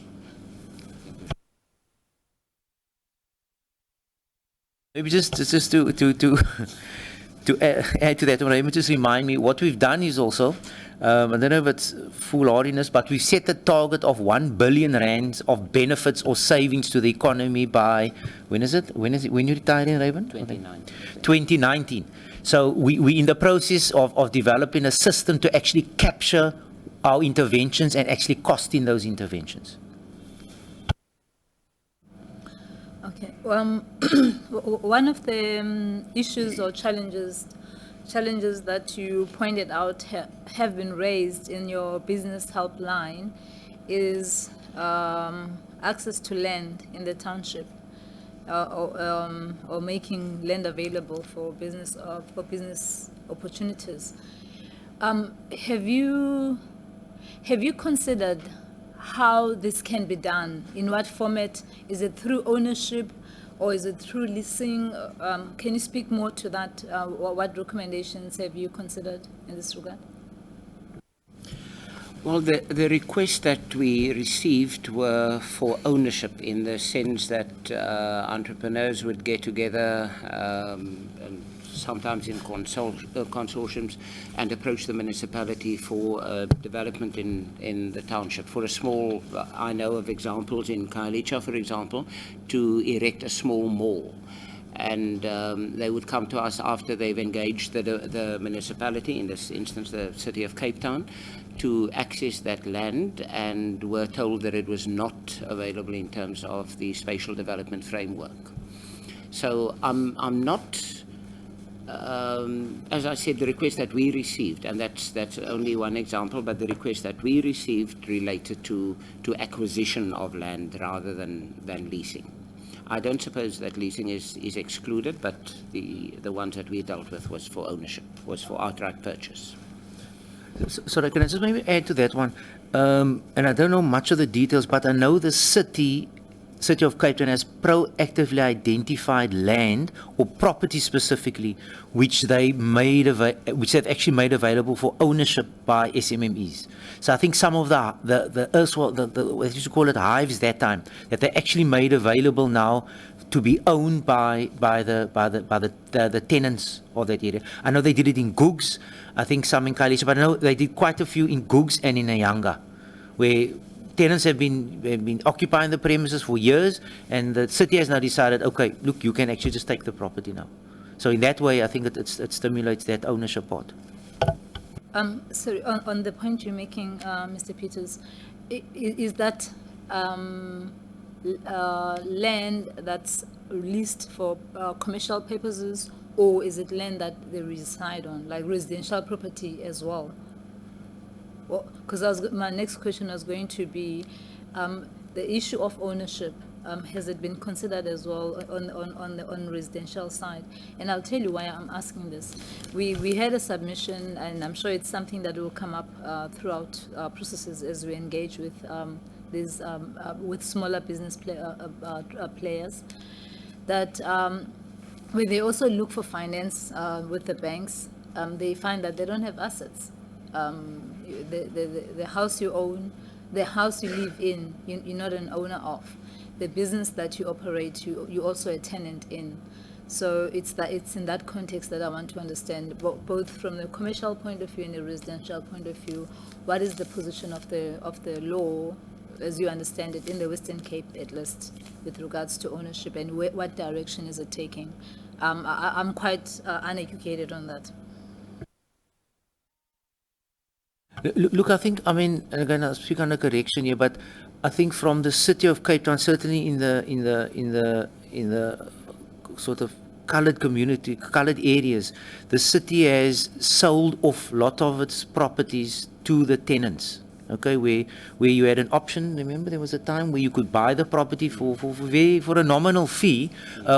S3: Maybe just to add to that, maybe just remind me, what we've done is also, I don't know if it's foolhardiness, but we've set a target of 1 billion rands of benefits or savings to the economy by, when is it? When you retiring, Raven? 2019. So we in the process of developing a system to actually capture our interventions and actually costing those interventions.
S4: Okay. One of the issues or challenges that you pointed out have been raised in your business helpline is access to land in the township, or making land available for business opportunities. Have you considered how this can be done? In what format? Is it through ownership, or is it through leasing? Can you speak more to that? What recommendations have you considered in this regard?
S2: Well, the requests that we received were for ownership, in the sense that entrepreneurs would get together, and sometimes in consortiums, and approach the municipality for development in the township. For a small, I know of examples in Khayelitsha, for example, to erect a small mall. And they would come to us after they've engaged the municipality, in this instance the City of Cape Town, to access that land, and were told that it was not available in terms of the spatial development framework. So I'm not, as I said, the request that we received, and that's only one example, but the request that we received related to acquisition of land rather than leasing. I don't suppose that leasing is excluded, but the ones that we dealt with was for ownership, was for outright purchase.
S3: So can I just maybe add to that one? And I don't know much of the details, but I know the City of Cape Town has proactively identified land or property specifically, which they've actually made available for ownership by SMMEs. So I think some of the what you should call it hives that time, that they actually made available now to be owned by the tenants of that area. I know they did it in Googs, I think some in Khayelitsha, but I know they did quite a few in Googs and in Nyanga, where tenants have been occupying the premises for years, and the city has now decided, okay, look, you can actually just take the property now. So in that way, I think it stimulates that ownership part.
S4: Sorry, on the point you're making, Mr. Peters, is that land that's leased for commercial purposes, or is it land that they reside on, like residential property as well? Because my next question was going to be the issue of ownership. Has it been considered as well on the residential side? And I'll tell you why I'm asking this. We had a submission, and I'm sure it's something that will come up throughout our processes as we engage with these with smaller business players, that when they also look for finance with the banks, they find that they don't have assets. The house you own, the house you live in, you're not an owner of. The business that you operate, you're also a tenant in. So it's in that context that I want to understand, both from the commercial point of view and the residential point of view, what is the position of the law, as you understand it, in the Western Cape at least, with regards to ownership, and what direction is it taking? I'm quite uneducated on that.
S3: Look, I think, I mean, and again, I'll speak under correction here, but I think from the City of Cape Town, certainly in the sort of coloured community, coloured areas, the city has sold off a lot of its properties to the tenants. Okay, where you had an option. Remember, there was a time where you could buy the property for a nominal fee,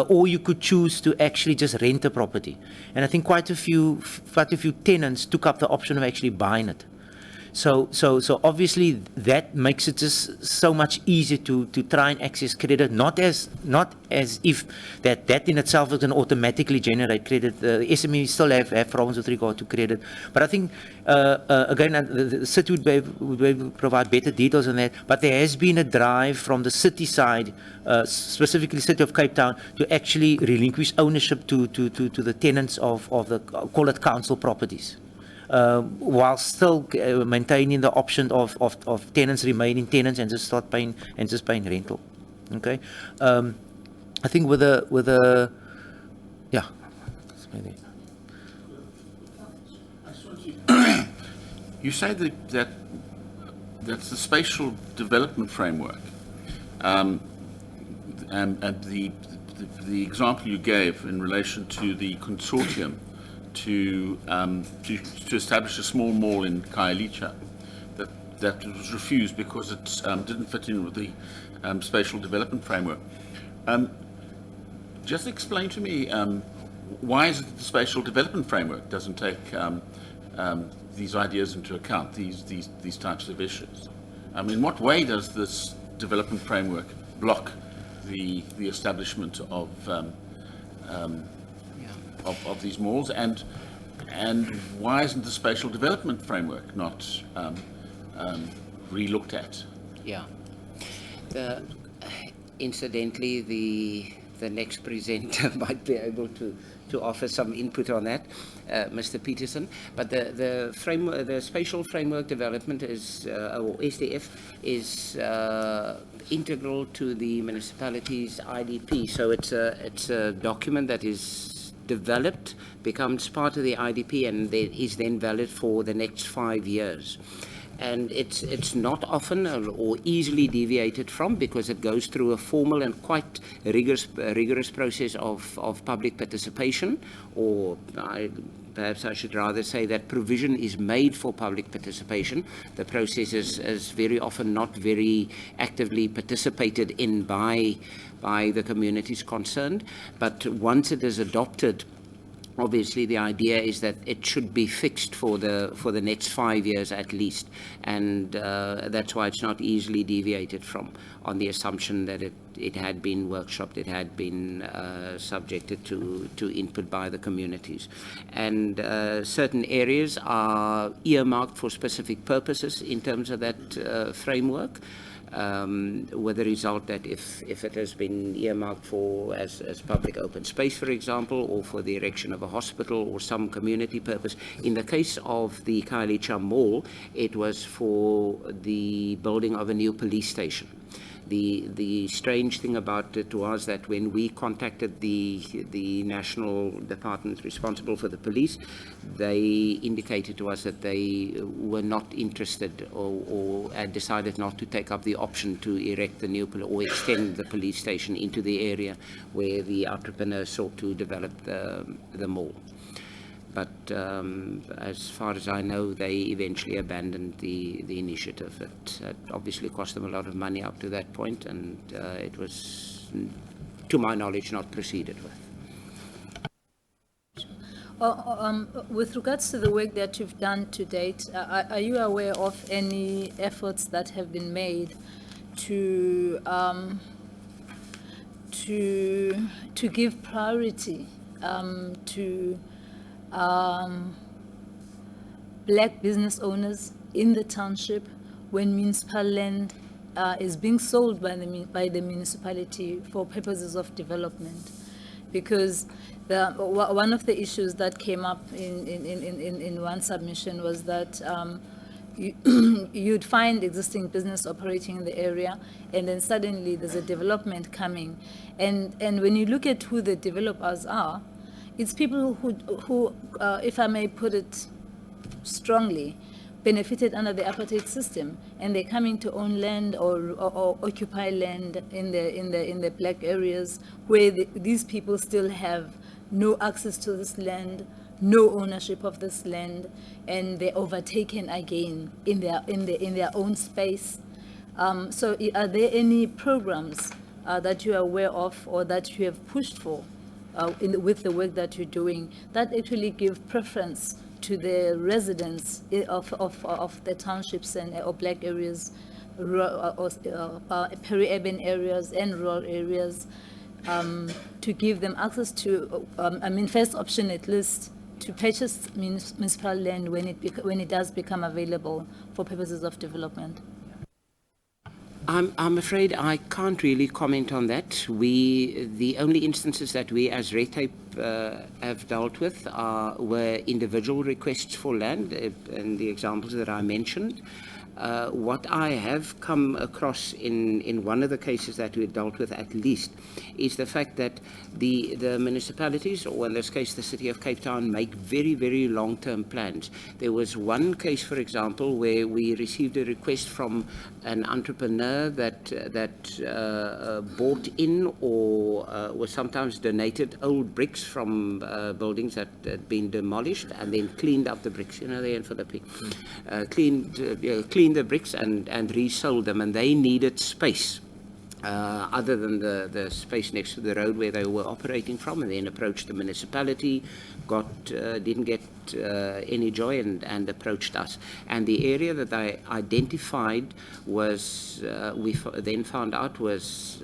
S3: or you could choose to actually just rent the property. And I think quite a few tenants took up the option of actually buying it. So obviously that makes it just so much easier to try and access credit, not as if that in itself is going to automatically generate credit. The SMEs still have problems with regard to credit. But I think again the city would be able to provide better details on that. But there has been a drive from the city side, specifically City of Cape Town, to actually relinquish ownership to the tenants of the, call it, council properties. While still maintaining the option of tenants remaining tenants and just start paying rental. Okay, I think with a yeah.
S1: You say that's the spatial development framework, and the example you gave in relation to the consortium to establish a small mall in Khayelitsha, that was refused because it didn't fit in with the spatial development framework. Just explain to me why is it that the spatial development framework doesn't take these ideas into account, these types of issues? I mean, what way does this development framework block the establishment of these malls, and why isn't the spatial development framework not re-looked at?
S2: Yeah. Incidentally, the next presenter might be able to to offer some input on that, Mr. Peterson. But the framework, the spatial framework development is, or SDF, is integral to the municipality's IDP. So it's a document that is developed, becomes part of the IDP, and is then valid for the next 5 years. And it's not often or easily deviated from, because it goes through a formal and quite rigorous process of public participation, or perhaps I should rather say that provision is made for public participation. The process is very often not very actively participated in by the communities concerned, but once it is adopted, obviously, the idea is that it should be fixed for the next 5 years at least, and that's why it's not easily deviated from, on the assumption that it had been workshopped, it had been subjected to input by the communities. And certain areas are earmarked for specific purposes in terms of that framework. With the result that if it has been earmarked for as public open space, for example, or for the erection of a hospital or some community purpose. In the case of the Khayelitsha Mall, it was for the building of a new police station. The strange thing about it was that when we contacted the national department responsible for the police, they indicated to us that they were not interested or had decided not to take up the option to erect the new or extend the police station into the area where the entrepreneur sought to develop the mall. But as far as I know, they eventually abandoned the initiative. It obviously cost them a lot of money up to that point, and it was, to my knowledge, not proceeded with.
S4: With regards to the work that you've done to date, are you aware of any efforts that have been made to give priority to black business owners in the township when municipal land is being sold by the municipality for purposes of development? Because one of the issues that came up in one submission was that you'd find existing business operating in the area, and then suddenly there's a development coming, and when you look at who the developers are, it's people who, if I may put it strongly, benefited under the apartheid system, and they're coming to own land or occupy land in the black areas where these people still have no access to this land, no ownership of this land, and they're overtaken again in their own space. So, are there any programs that you are aware of or that you have pushed for? With the work that you're doing, that actually give preference to the residents of the townships and or black areas, peri-urban areas and rural areas, to give them access to, first option at least, to purchase municipal land when it does become available for purposes of development.
S2: I'm afraid I can't really comment on that. The only instances that we as Red Tape have dealt with were individual requests for land, and the examples that I mentioned. What I have come across in one of the cases that we dealt with at least is the fact that the municipalities, or in this case the City of Cape Town, make very, very long-term plans. There was one case, for example, where we received a request from an entrepreneur that bought in or was sometimes donated old bricks from buildings that had been demolished, and then cleaned up the bricks, there in Philippi, cleaned the bricks and resold them, and they needed space other than the space next to the road where they were operating from, and then approached the municipality, didn't get any joy, and approached us. And the area that I identified was, we then found out, was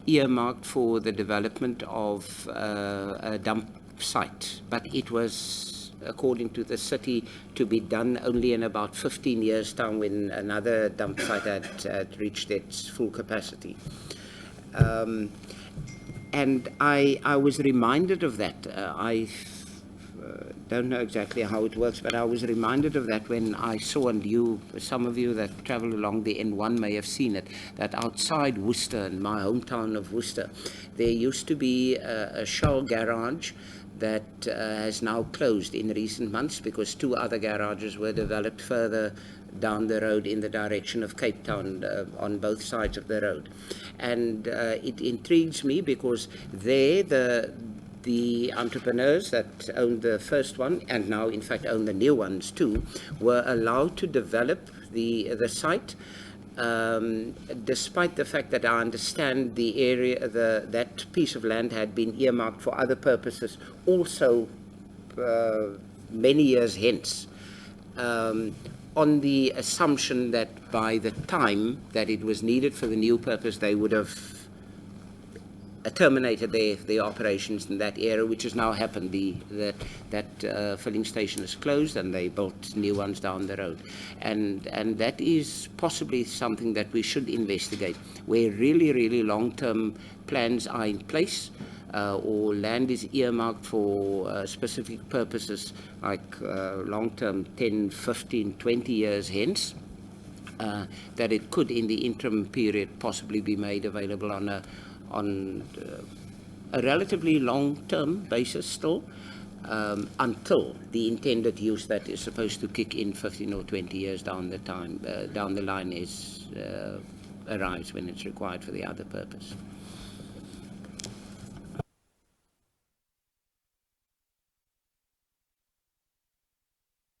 S2: earmarked for the development of a dump site, but it was, according to the city, to be done only in about 15 years' time, when another dump site had reached its full capacity. And I was reminded of that. I don't know exactly how it works, but I was reminded of that when I saw, and some of you that travel along the N1 may have seen it, that outside Worcester, in my hometown of Worcester, there used to be a Shell garage that has now closed in recent months because 2 other garages were developed further down the road in the direction of Cape Town on both sides of the road. And it intrigues me because there the entrepreneurs that owned the first one, and now in fact own the new ones too, were allowed to develop the site, despite the fact that I understand the area, that piece of land had been earmarked for other purposes also many years hence, on the assumption that by the time that it was needed for the new purpose, they would have terminated their operations in that area, which has now happened. That filling station is closed, and they built new ones down the road, and that is possibly something that we should investigate, where really long-term plans are in place, or land is earmarked for specific purposes, like long-term 10, 15, 20 years hence, that it could in the interim period possibly be made available on a relatively long-term basis still, until the intended use that is supposed to kick in 15 or 20 years down the line arrives when it's required for the other purpose.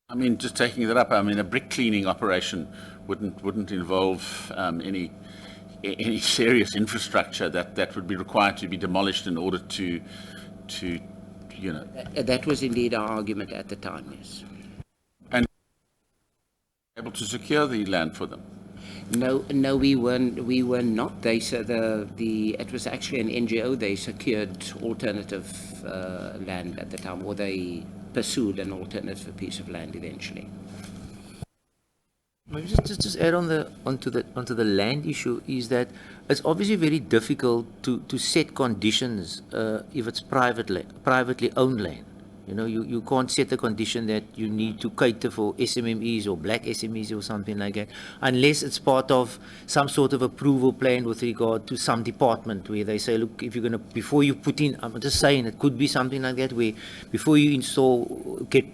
S1: I mean, just taking that up, I mean, a brick cleaning operation wouldn't involve any serious infrastructure that would be required to be demolished in order to
S2: That was indeed our argument at the time, yes.
S1: And able to secure the land for them.
S2: No, we were not. They said it was actually an NGO. They secured alternative land at the time, or they pursued an alternative piece of land eventually.
S3: Maybe just add onto the land issue is that it's obviously very difficult to set conditions if it's privately owned land. You know, you can't set the condition that you need to cater for SMMEs or black SMEs or something like that, unless it's part of some sort of approval plan with regard to some department where they say, look, if you're going to, before you put in, I'm just saying it could be something like that, where before you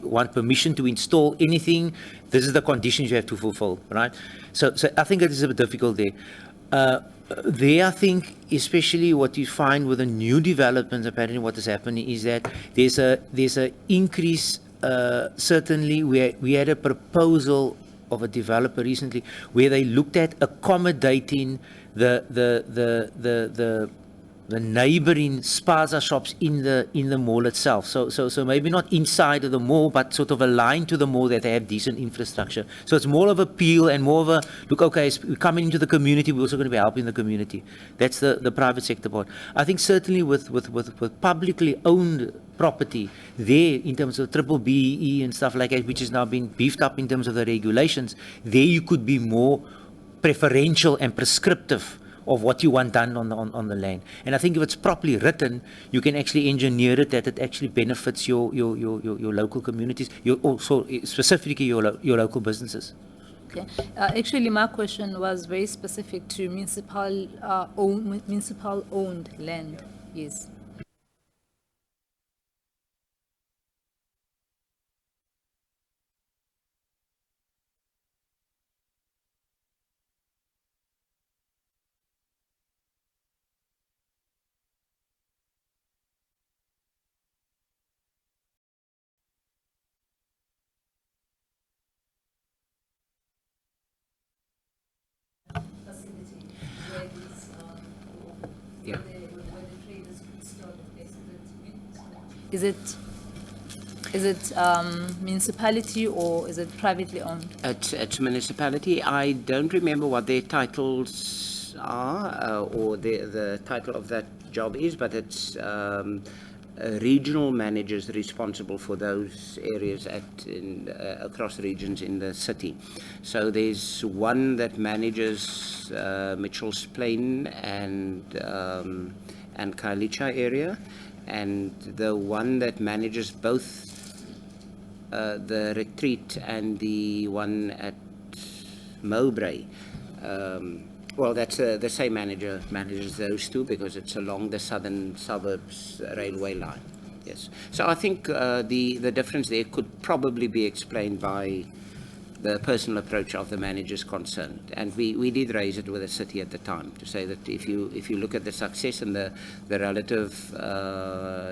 S3: want permission to install anything, this is the conditions you have to fulfill, right? So I think it is a bit difficult there. There, I think, especially what you find with the new developments, apparently what is happening is that there's a increase, certainly where we had a proposal of a developer recently where they looked at accommodating the neighboring spaza shops in the mall itself. So maybe not inside of the mall, but sort of aligned to the mall that they have decent infrastructure. So it's more of a appeal and more of a, look, okay, we're coming into the community, we're also going to be helping the community. That's the private sector part. I think certainly with publicly owned property there, in terms of triple BEE and stuff like that, which has now been beefed up in terms of the regulations, there you could be more preferential and prescriptive of what you want done on the land. And I think if it's properly written, you can actually engineer it that it actually benefits your local communities, also specifically your local businesses.
S4: Okay. Actually, my question was very specific to municipal owned land. Yes. Is it municipality or is it privately owned?
S2: It's municipality. I don't remember what their titles are or the title of that job is, but it's regional managers responsible for those areas across regions in the city. So there's one that manages Mitchell's Plain and and Khayelitsha area, and the one that manages both the Retreat and the one at Mowbray. Well, that's the same manager manages those two because it's along the southern suburbs railway line. Yes. So I think the difference there could probably be explained by the personal approach of the managers concerned. And we did raise it with the city at the time to say that if you look at the success and the relative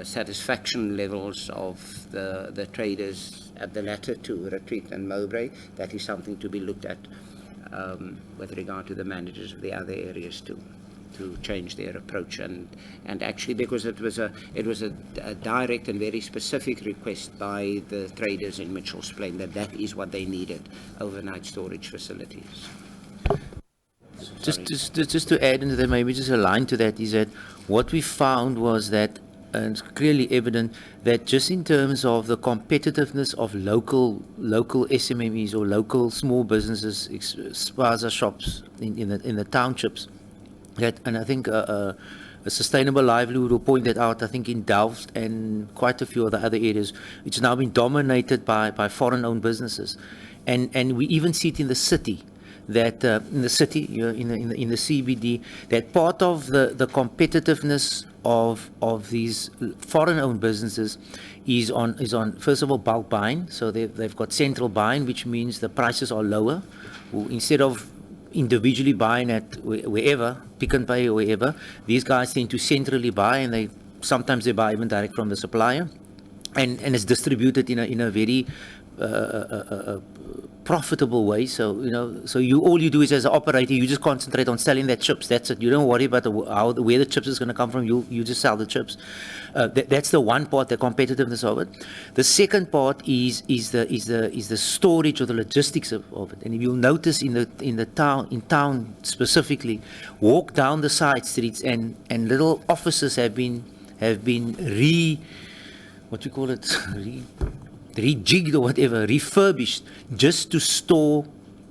S2: satisfaction levels of the traders at the latter two, Retreat and Mowbray, that is something to be looked at with regard to the managers of the other areas too, to change their approach and actually because it was a direct and very specific request by the traders in Mitchell's Plain that is what they needed, overnight storage facilities.
S3: Just to add into that, maybe just a line to that, is that what we found was that, and it's clearly evident, that just in terms of the competitiveness of local SMMEs or local small businesses, spaza shops in the townships, that, and I think a Sustainable Livelihood will point that out, I think in Delft and quite a few of the other areas, it's now been dominated by foreign-owned businesses. And we even see it in the city, that in the city, in the CBD, that part of the competitiveness of these foreign-owned businesses is on first of all bulk buying. So they've got central buying, which means the prices are lower. Instead of individually buying at wherever, Pick n Pay or wherever, these guys tend to centrally buy, and sometimes they buy even direct from the supplier, and it's distributed in a very profitable way. So all you do is, as an operator, you just concentrate on selling that chips. That's it. You don't worry about where the chips is going to come from. You just sell the chips. That's the one part, the competitiveness of it. The second part is the storage or the logistics of it. And if you'll notice in town specifically, walk down the side streets and little offices have been rejigged or whatever, refurbished, just to store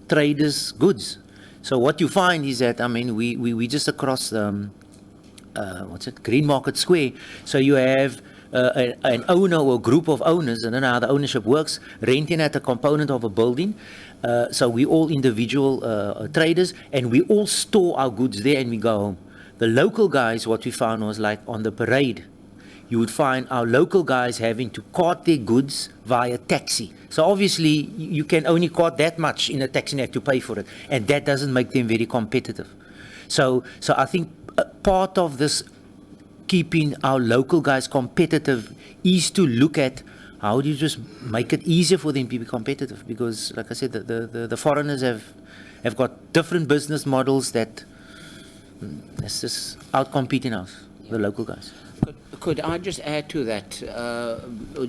S3: traders' goods. So what you find is that, I mean, we just across Green Market Square. So you have an owner or a group of owners, I don't know how the ownership works, renting at a component of a building. So we all individual traders, and we all store our goods there and we go home. The local guys, what we found was, like on the parade, you would find our local guys having to cart their goods via taxi. So obviously you can only cart that much in a taxi and have to pay for it, and that doesn't make them very competitive. So I think part of this keeping our local guys competitive is to look at how do you just make it easier for them to be competitive, because like I said, the foreigners have got different business models that's just out-competing us, the local guys.
S2: Could I just add to that?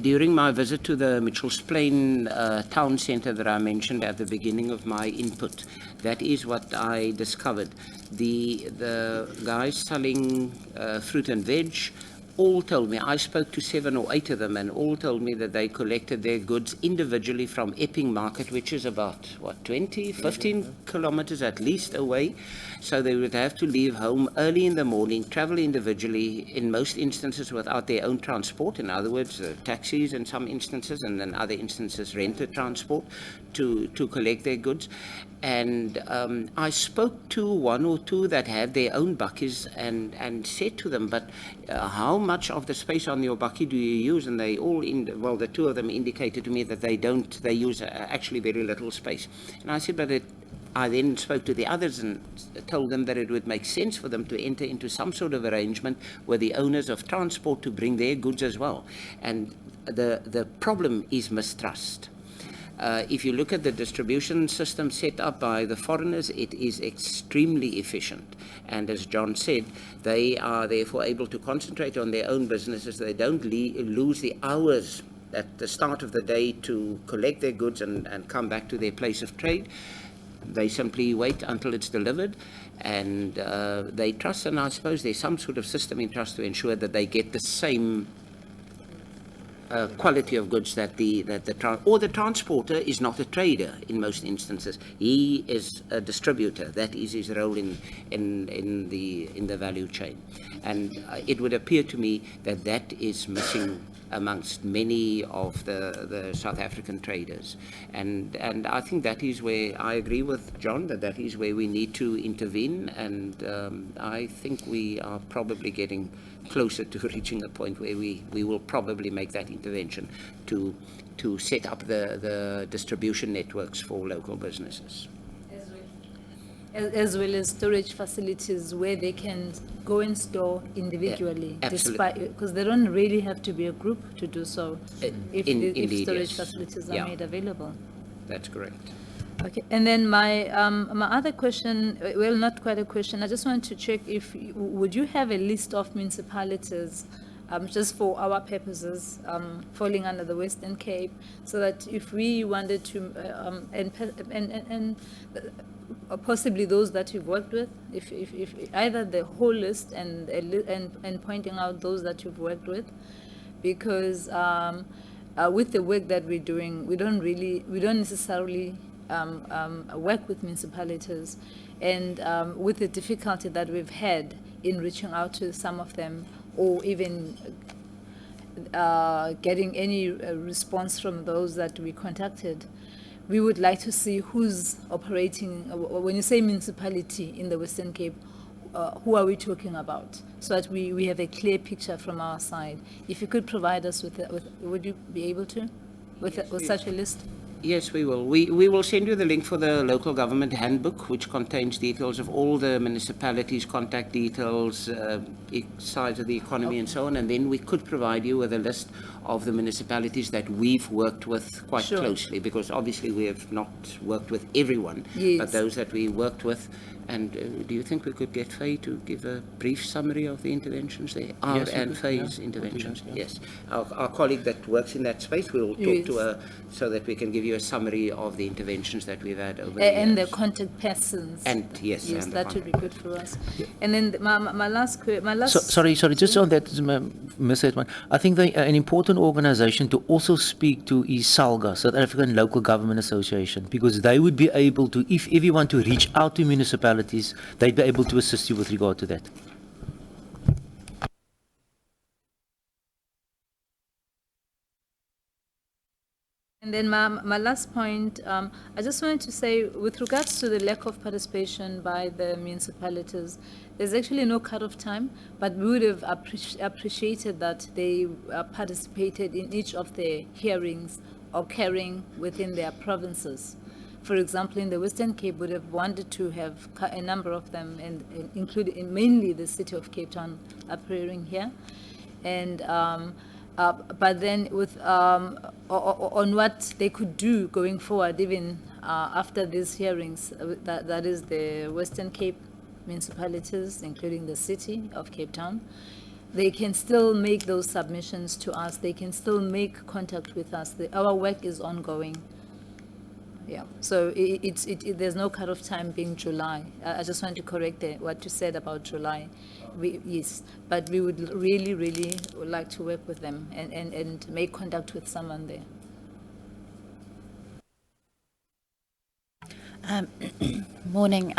S2: During my visit to the Mitchell's Plain town centre that I mentioned at the beginning of my input, that is what I discovered. The guys selling fruit and veg all told me, I spoke to 7 or 8 of them, and all told me that they collected their goods individually from Epping Market, which is about, 15 kilometers at least away. So they would have to leave home early in the morning, travel individually, in most instances without their own transport. In other words, taxis in some instances, and in other instances rented transport to collect their goods. And I spoke to 1 or 2 that had their own bakkies and said to them, but how much of the space on your bakkie do you use? And they all, the 2 of them indicated to me that they use actually very little space. And I said, but I then spoke to the others and told them that it would make sense for them to enter into some sort of arrangement with the owners of transport to bring their goods as well. And the problem is mistrust. If you look at the distribution system set up by the foreigners, it is extremely efficient. And as John said, they are therefore able to concentrate on their own businesses. They don't lose the hours at the start of the day to collect their goods and come back to their place of trade. They simply wait until it's delivered, and they trust, and I suppose there's some sort of system in trust to ensure that they get the same quality of goods that the transporter is not a trader in most instances. He is a distributor. That is his role in the value chain, and it would appear to me that that is missing amongst many of the South African traders, and I think that is where I agree with John that is where we need to intervene, and I think we are probably getting closer to reaching a point where we will probably make that intervention to set up the distribution networks for local businesses.
S4: As well as storage facilities where they can go and store individually,
S2: Yeah, absolutely.
S4: because they don't really have to be a group to do so, if
S2: Indeed,
S4: storage
S2: yes.
S4: facilities are
S2: Yeah.
S4: made available.
S2: That's correct.
S4: Okay, and then my other question, well, not quite a question, I just want to check if, would you have a list of municipalities, just for our purposes, falling under the Western Cape, so that if we wanted to, and possibly those that you've worked with, if either the whole list and pointing out those that you've worked with, because with the work that we're doing, we don't necessarily work with municipalities, and with the difficulty that we've had in reaching out to some of them, or even getting any response from those that we contacted, we would like to see who's operating. When you say municipality in the Western Cape, who are we talking about, so that we have a clear picture from our side. If you could provide us with would you be able to, with such a list?
S2: Yes, we will. We will send you the link for the local government handbook, which contains details of all the municipalities, contact details, size of the economy, and so on. And then we could provide you with a list of the municipalities that we've worked with quite
S4: Sure.
S2: closely, because obviously we have not worked with everyone,
S4: Yes.
S2: but those that we worked with. And do you think we could get Faye to give a brief summary of the interventions there? Our
S3: Yes, we
S2: and
S3: could,
S2: Faye's
S3: yeah.
S2: interventions.
S3: We'll do that,
S2: Yes. Our colleague that works in that space will talk
S4: Yes.
S2: to her so that we can give you a summary of the interventions that we've had over the
S4: And the
S2: years.
S4: contact persons.
S2: And yes,
S4: Yes,
S2: and the
S4: that would be good for us. And then my last
S3: Sorry, just on that, miss that one. I think an important organization to also speak to is SALGA, South African Local Government Association, because they would be able to, if everyone to reach out to municipalities, they'd be able to assist you with regard to that.
S4: And then my last point, I just wanted to say, with regards to the lack of participation by the municipalities, there's actually no cut-off time, but we would have appreciated that they participated in each of the hearings occurring within their provinces. For example, in the Western Cape, would have wanted to have a number of them, and including mainly the city of Cape Town appearing here, and but then with on what they could do going forward, even after these hearings, that is the Western Cape municipalities, including the city of Cape Town, they can still make those submissions to us. They can still make contact with us. Our work is ongoing. Yeah, so there's no cut-off time being July. I just want to correct what you said about July. Yes, but we would really would like to work with them and make contact with someone there.
S5: Morning.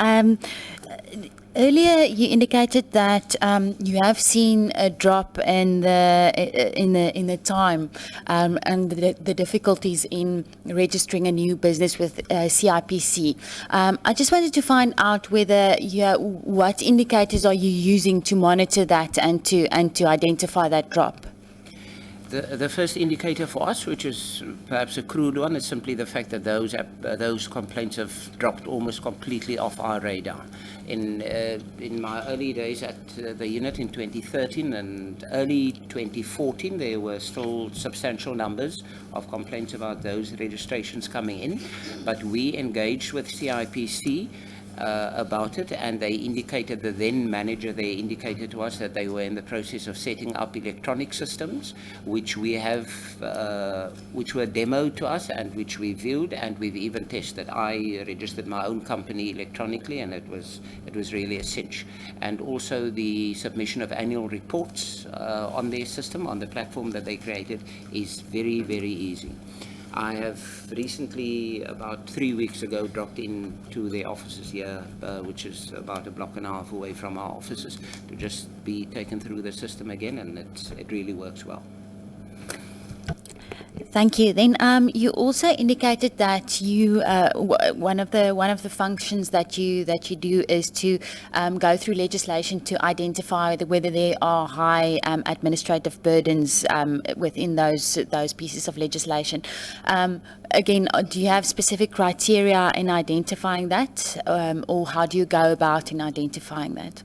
S5: Earlier, you indicated that you have seen a drop in the time and the difficulties in registering a new business with CIPC. I just wanted to find out whether what indicators are you using to monitor that and to identify that drop.
S2: The first indicator for us, which is perhaps a crude one, is simply the fact that those complaints have dropped almost completely off our radar. In my early days at the unit in 2013 and early 2014, there were still substantial numbers of complaints about those registrations coming in, but we engaged with CIPC about it, and they indicated, the then manager there indicated to us that they were in the process of setting up electronic systems, which we have, which were demoed to us and which we viewed, and we've even tested. I registered my own company electronically, and it was really a cinch. And also the submission of annual reports on their system, on the platform that they created, is very, very easy. I have recently, about 3 weeks ago, dropped into their offices here, which is about a block and a half away from our offices, to just be taken through the system again, and it really works well.
S5: Thank you. Then you also indicated that you one of the functions that you do is to go through legislation to identify whether there are high administrative burdens within those pieces of legislation. Again, do you have specific criteria in identifying that, or how do you go about in identifying that?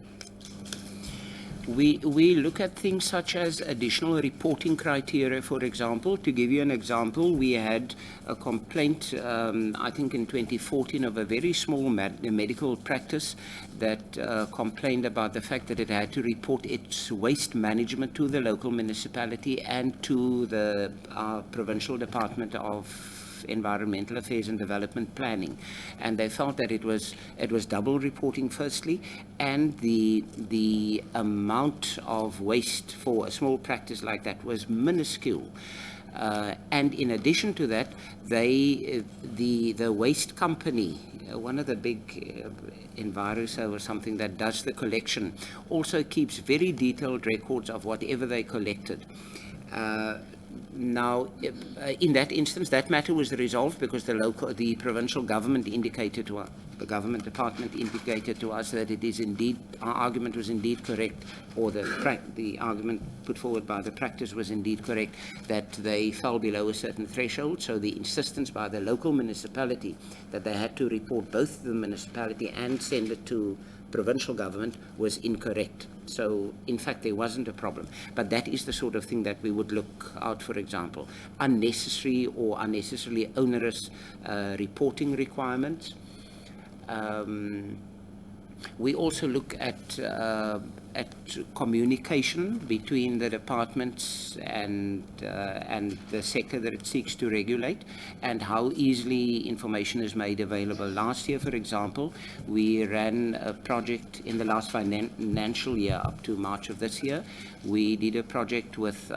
S2: We look at things such as additional reporting criteria, for example. To give you an example, we had a complaint, I think in 2014, of a very small medical practice that complained about the fact that it had to report its waste management to the local municipality and to the provincial Department of Environmental Affairs and Development Planning, and they felt that it was double reporting, firstly, and the amount of waste for a small practice like that was minuscule. And in addition to that, the waste company, one of the big Enviroso or something that does the collection, also keeps very detailed records of whatever they collected. Now, in that instance, that matter was resolved because the provincial government indicated to us, the government department indicated to us that it is indeed, our argument was indeed correct, or the argument put forward by the practice was indeed correct, that they fell below a certain threshold. So the insistence by the local municipality that they had to report both the municipality and send it to provincial government was incorrect. So, in fact, there wasn't a problem. But that is the sort of thing that we would look out, for example. Unnecessary or unnecessarily onerous reporting requirements. We also look at communication between the departments and the sector that it seeks to regulate, and how easily information is made available. Last year, for example, we ran a project in the last financial year up to March of this year. We did a project with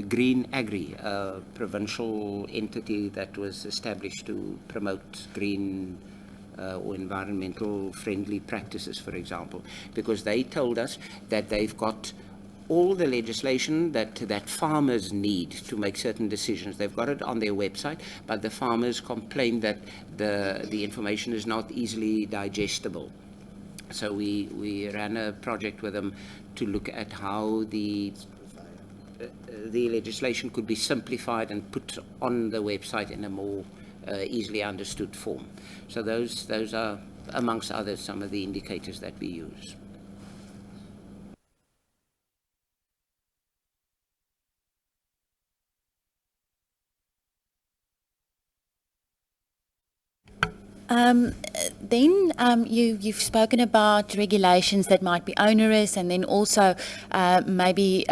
S2: Green Agri, a provincial entity that was established to promote green or environmental friendly practices, for example, because they told us that they've got all the legislation that farmers need to make certain decisions. They've got it on their website, but the farmers complain that the information is not easily digestible. So we ran a project with them to look at how the legislation could be simplified and put on the website in a more easily understood form. So those are, amongst others, some of the indicators that we use.
S5: Then you've spoken about regulations that might be onerous, and then also maybe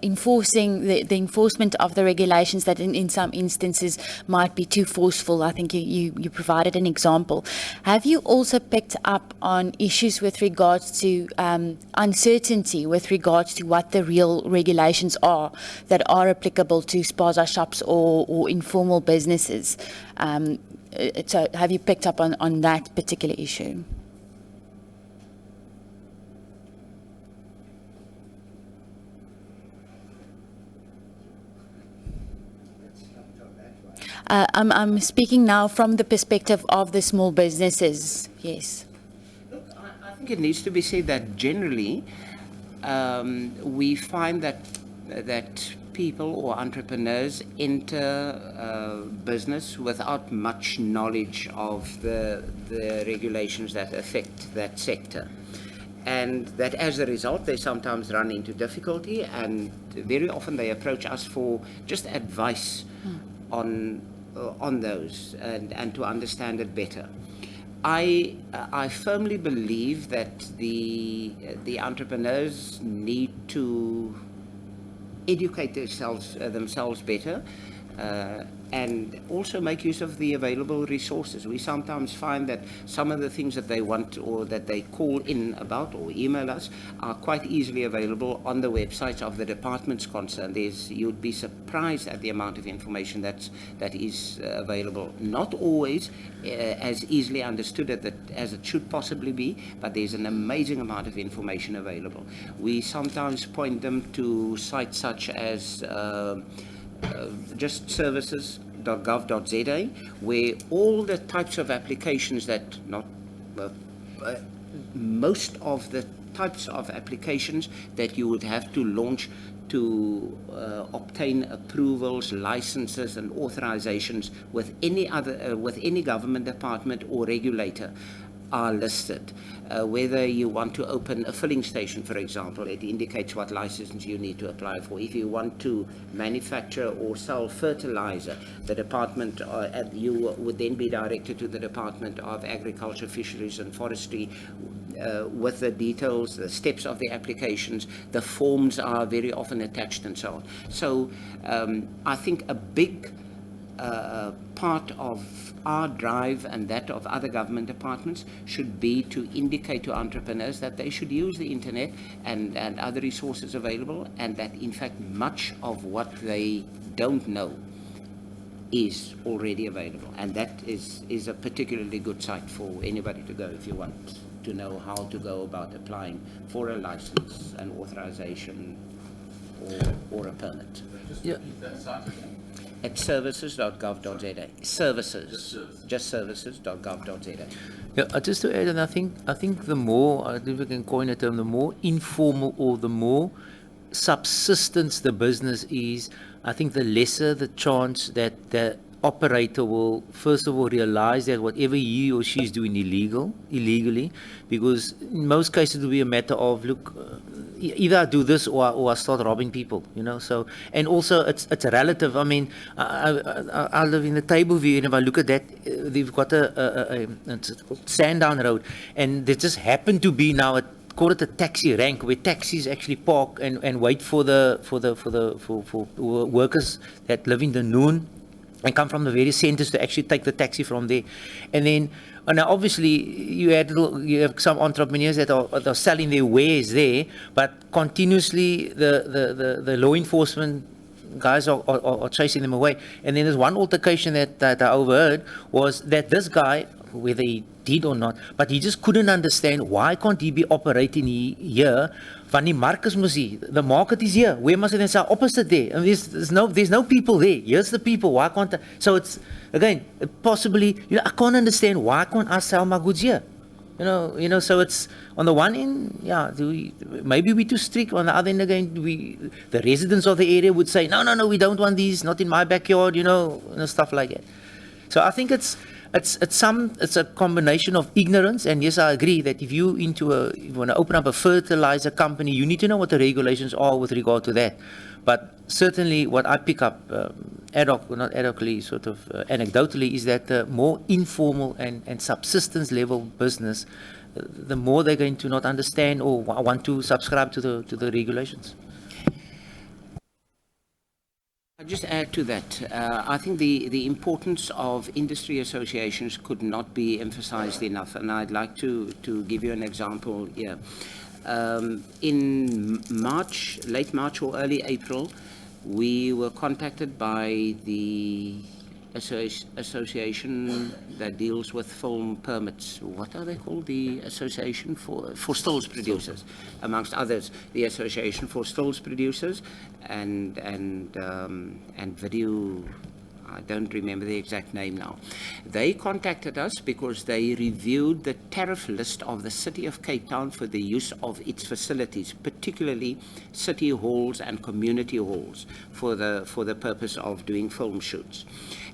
S5: enforcing the enforcement of the regulations that in some instances might be too forceful. I think you provided an example. Have you also picked up on issues with regards to uncertainty with regards to what the real regulations are that are applicable to spaza shops or informal businesses? So have you picked up on that particular issue? I'm speaking now from the perspective of the small businesses, yes.
S2: Look, I think it needs to be said that generally we find that people or entrepreneurs enter business without much knowledge of the regulations that affect that sector. And that as a result, they sometimes run into difficulty, and very often they approach us for just advice on on those and to understand it better. I firmly believe that the entrepreneurs need to educate themselves better, and also make use of the available resources. We sometimes find that some of the things that they want or that they call in about or email us are quite easily available on the websites of the departments concerned. You'd be surprised at the amount of information that is available. Not always as easily understood as it should possibly be, but there's an amazing amount of information available. We sometimes point them to sites such as just services.gov.za, where all the types of applications most of the types of applications that you would have to launch to obtain approvals, licenses and authorizations with any government department or regulator are listed. Whether you want to open a filling station, for example, it indicates what license you need to apply for. If you want to manufacture or sell fertilizer, the department, you would then be directed to the Department of Agriculture, Fisheries and Forestry with the details, the steps of the applications. The forms are very often attached and so on. So I think a big part of our drive and that of other government departments should be to indicate to entrepreneurs that they should use the internet and other resources available, and that in fact much of what they don't know is already available, and that is a particularly good site for anybody to go if you want to know how to go about applying for a license, an authorization or a permit.
S3: Yeah.
S2: At services.gov.za. Just services.gov.za.
S3: Yeah, just to add, and I think the more, I think we can coin a term, the more informal or the more subsistence the business is, I think the lesser the chance that the operator will first of all realize that whatever he or she is doing illegally, because in most cases it will be a matter of, look, either I do this or I start robbing people, you know. So, and also it's relative. I mean, I live in the Table View, and if I look at that, they've got it's called Sandown Road, and there just happened to be now call it a taxi rank where taxis actually park and wait for workers that live in the noon and come from the various centers to actually take the taxi from there. And then, now obviously you have some entrepreneurs that are selling their wares there, but continuously the law enforcement guys are chasing them away. And then there's one altercation that I overheard was that this guy, whether he did or not, but he just couldn't understand why can't he be operating here. Van die mark must he, the market is here. Where must it then say opposite there? And there's no people there. Here's the people. Why can't I? So it's again possibly, you know, I can't understand why can't I sell my goods here? You know. So it's on the one end, yeah, maybe we're too strict. On the other end, again, the residents of the area would say, no, we don't want these, not in my backyard, you know, stuff like that. So I think it's a combination of ignorance, and yes, I agree that if you want to open up a fertilizer company, you need to know what the regulations are with regard to that. But certainly what I pick up anecdotally, is that the more informal and subsistence level business, the more they're going to not understand or want to subscribe to the regulations.
S2: I'll just add to that. I think the importance of industry associations could not be emphasized enough, and I'd like to give you an example here. In March, late March or early April, we were contacted by the association that deals with film permits. What are they called? The Association for Stills Producers, amongst others. The Association for Stills Producers and video. I don't remember the exact name now. They contacted us because they reviewed the tariff list of the City of Cape Town for the use of its facilities, particularly city halls and community halls for the purpose of doing film shoots.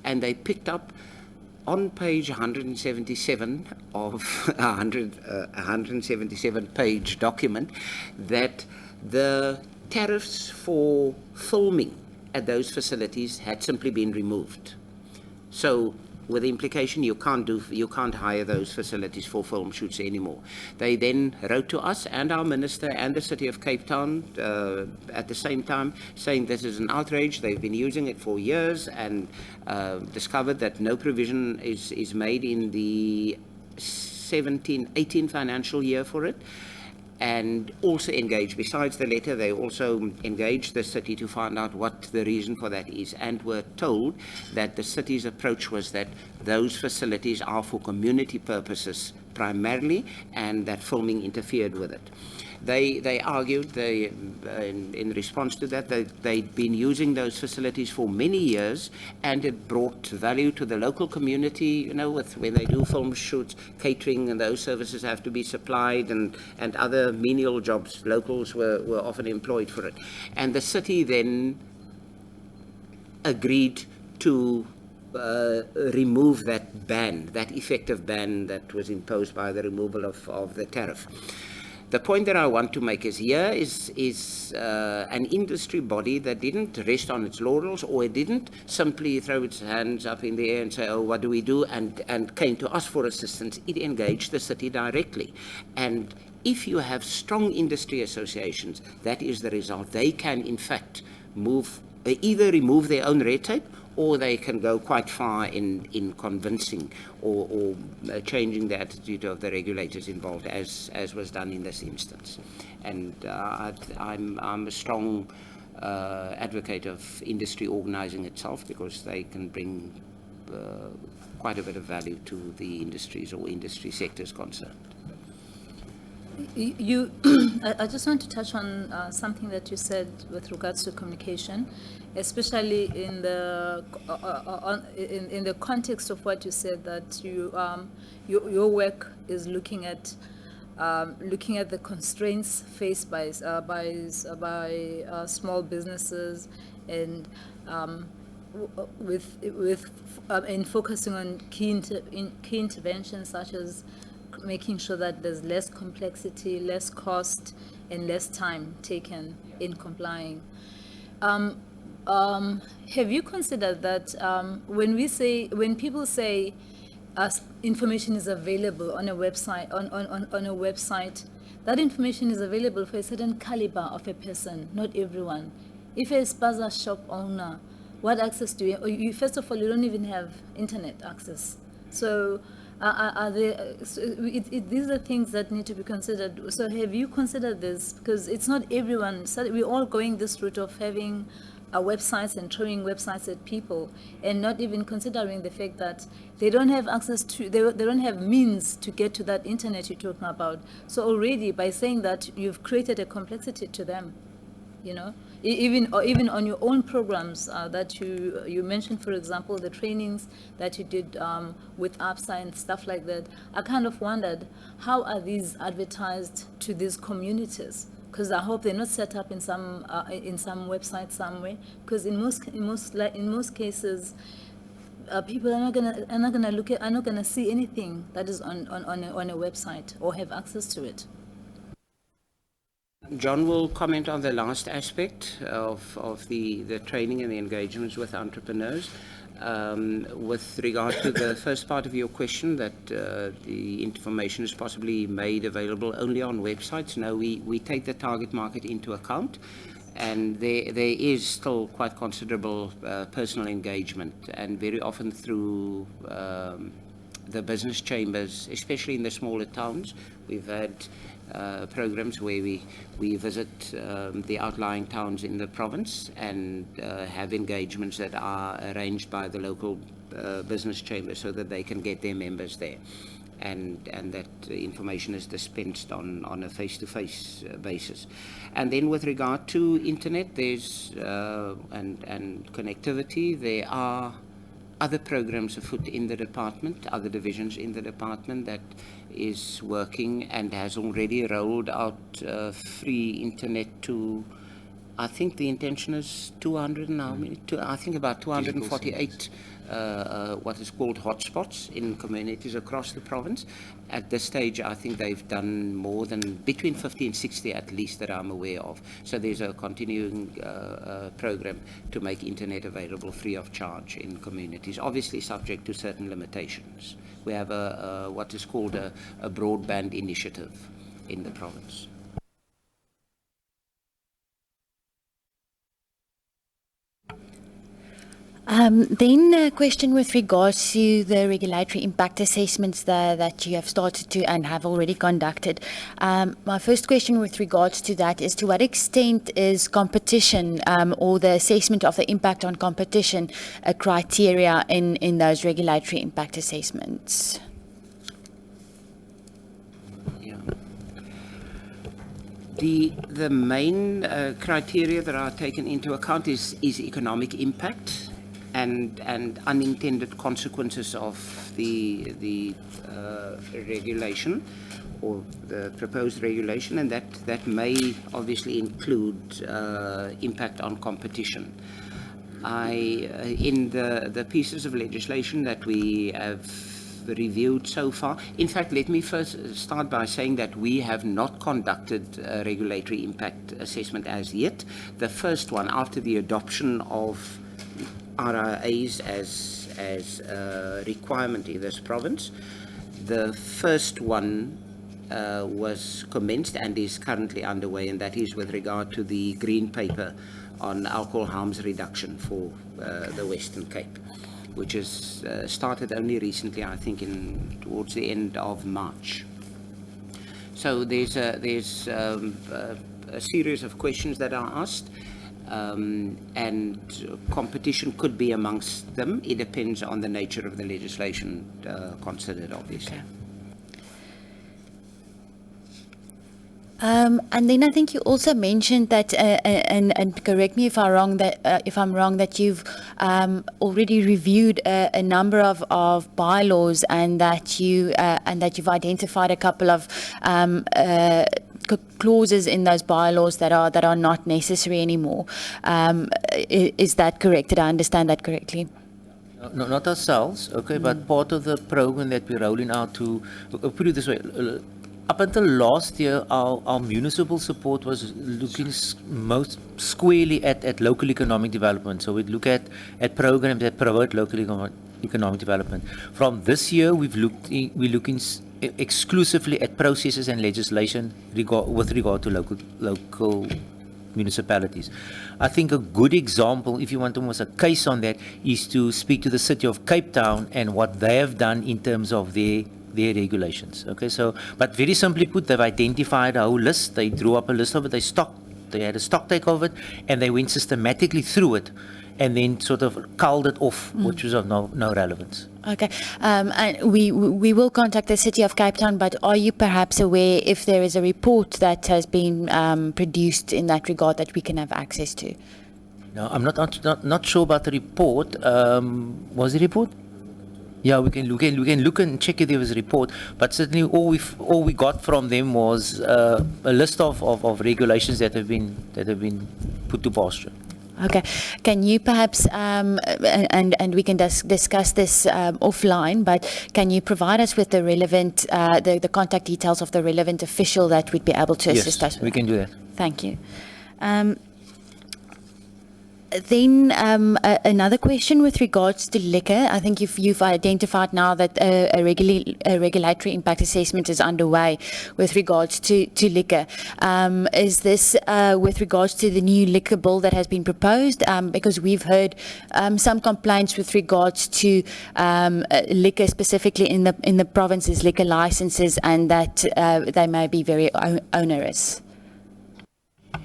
S2: And they picked up on page 177 of a 177 page document that the tariffs for filming at those facilities had simply been removed. So with the implication you can't hire those facilities for film shoots anymore. They then wrote to us and our minister and the City of Cape Town at the same time, saying this is an outrage. They've been using it for years and discovered that no provision is made in the 17-18 financial year for it. And also engaged, besides the letter, they also engaged the city to find out what the reason for that is, and were told that the city's approach was that those facilities are for community purposes primarily, and that filming interfered with it. They argued in response to that they'd been using those facilities for many years, and it brought value to the local community, you know, when they do film shoots, catering and those services have to be supplied, and other menial jobs, locals were often employed for it. And the city then agreed to remove that ban, that effective ban that was imposed by the removal of the tariff. The point that I want to make is here is an industry body that didn't rest on its laurels, or it didn't simply throw its hands up in the air and say, oh, what do we do, and came to us for assistance. It engaged the city directly. And if you have strong industry associations, that is the result. They can, in fact, either remove their own red tape, or they can go quite far in convincing or changing the attitude of the regulators involved, as was done in this instance. And I'm a strong advocate of industry organizing itself, because they can bring quite a bit of value to the industries or industry sectors concerned.
S4: I just want to touch on something that you said with regards to communication, especially in the in the context of what you said, that your work is looking at the constraints faced by small businesses, and in focusing on key interventions such as making sure that there's less complexity, less cost, and less time taken in complying. Have you considered that when people say information is available on a website, on a website, that information is available for a certain caliber of a person, not everyone. If a spaza shop owner, what access do you? First of all, you don't even have internet access. So these are things that need to be considered. So have you considered this? Because it's not everyone. So we're all going this route of having websites and throwing websites at people, and not even considering the fact that they don't have access to, they don't have means to get to that internet you're talking about. So already by saying that, you've created a complexity to them, you know. Even on your own programs that you mentioned, for example, the trainings that you did with APSA and stuff like that, I kind of wondered, how are these advertised to these communities? Because I hope they're not set up in some website somewhere. Because in most cases, people are not gonna see anything that is on a website or have access to it.
S2: John will comment on the last aspect of the training and the engagements with entrepreneurs. With regard to the first part of your question, that the information is possibly made available only on websites. No, we take the target market into account, and there is still quite considerable personal engagement, and very often through the business chambers, especially in the smaller towns. We've had programs where we visit the outlying towns in the province and have engagements that are arranged by the local business chamber so that they can get their members there, and that information is dispensed on a face-to-face basis. And then with regard to internet, there's and connectivity, there are other programs afoot in the department, other divisions in the department that is working and has already rolled out free internet to, I think the intention is 200 now, I think about 248 what is called hotspots in communities across the province. At this stage, I think they've done more than between 50 and 60 at least that I'm aware of. So there's a continuing program to make internet available free of charge in communities, obviously subject to certain limitations. We have what is called a broadband initiative in the province.
S5: Then a question with regards to the regulatory impact assessments that you have started to and have already conducted. My first question with regards to that is, to what extent is competition or the assessment of the impact on competition a criteria in those regulatory impact assessments?
S2: The main criteria that are taken into account is economic impact and unintended consequences of the regulation or the proposed regulation, and that may obviously include impact on competition. In the pieces of legislation that we have reviewed so far. In fact, let me first start by saying that we have not conducted a regulatory impact assessment as yet. The first one, after the adoption of RIAs as a requirement in this province, the first one was commenced and is currently underway, and that is with regard to the green paper on alcohol harms reduction for the Western Cape, which has started only recently, I think, towards the end of March. So there's a series of questions that are asked, and competition could be amongst them. It depends on the nature of the legislation considered, obviously.
S5: And then I think you also mentioned that, and correct me if I'm wrong, that you've already reviewed a number of bylaws, and that you've identified a couple of clauses in those bylaws that are not necessary anymore. Is that correct? Did I understand that correctly?
S3: No, not ourselves, okay, but part of the program that we're rolling out to, put it this way, up until last year, our municipal support was looking most squarely at local economic development. So we'd look at programs that promote local economic development. From this year, we're looking exclusively at processes and legislation with regard to local municipalities. I think a good example, if you want almost a case on that, is to speak to the city of Cape Town and what they have done in terms of their regulations. Okay, so, but very simply put, they've identified a whole list. They drew up a list of it. They had a stock take of it, and they went systematically through it, and then sort of culled it off, which was of no relevance.
S5: Okay, and we will contact the City of Cape Town, but are you perhaps aware if there is a report that has been produced in that regard that we can have access to?
S3: No, I'm not sure about the report. Was the report? Yeah, we can look and check if there was a report, but certainly all we got from them was a list of regulations that have been put to pasture.
S5: Okay, can you perhaps and we can discuss this offline, but can you provide us with the relevant the contact details of the relevant official that would be able to assist us with?
S3: Yes, we can do that.
S5: Thank you. Then another question with regards to liquor. I think you've identified now that a regulatory impact assessment is underway with regards to liquor. Is this with regards to the new liquor bill that has been proposed? Because we've heard some complaints with regards to liquor, specifically in the province's liquor licenses, and that they may be very onerous.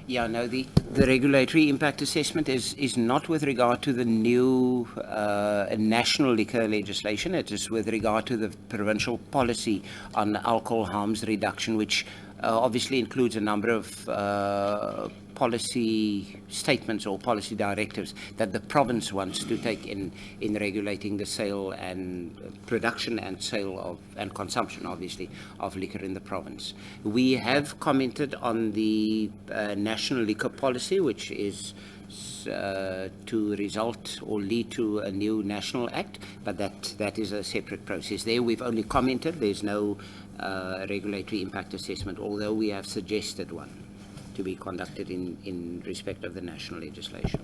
S2: Yeah, no, the regulatory impact assessment is not with regard to the new national liquor legislation. It is with regard to the provincial policy on alcohol harms reduction, which obviously includes a number of policy statements or policy directives that the province wants to take in regulating the sale and production and sale of, and consumption, obviously, of liquor in the province. We have commented on the national liquor policy, which is to result or lead to a new national act, but that is a separate process. There we've only commented. There's no regulatory impact assessment, although we have suggested one to be conducted in respect of the national legislation.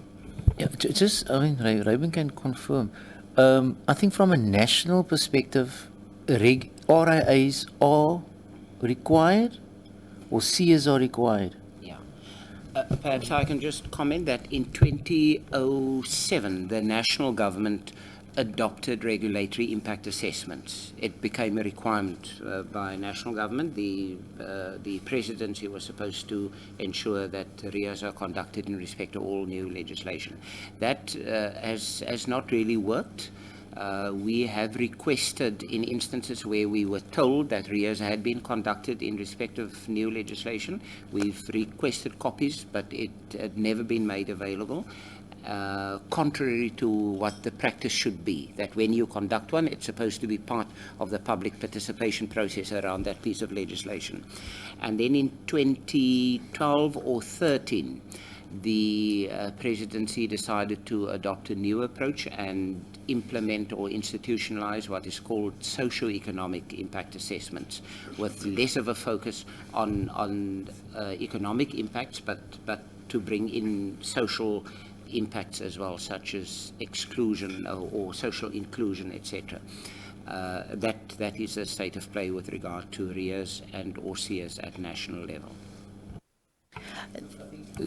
S3: Yeah, just, I mean, Ruben can confirm. I think from a national perspective, RIAs are required or CS are required?
S2: Perhaps I can just comment that in 2007, the national government adopted regulatory impact assessments. It became a requirement by national government. The presidency was supposed to ensure that RIAs are conducted in respect to all new legislation. That has not really worked. We have requested, in instances where we were told that RIAs had been conducted in respect of new legislation, we've requested copies, but it had never been made available, contrary to what the practice should be, that when you conduct one, it's supposed to be part of the public participation process around that piece of legislation. And then in 2012 or 13, the presidency decided to adopt a new approach and implement or institutionalize what is called socio-economic impact assessments, with less of a focus on economic impacts, but to bring in social impacts as well, such as exclusion or social inclusion, etc. That is a state of play with regard to RIAs and or CS at national level.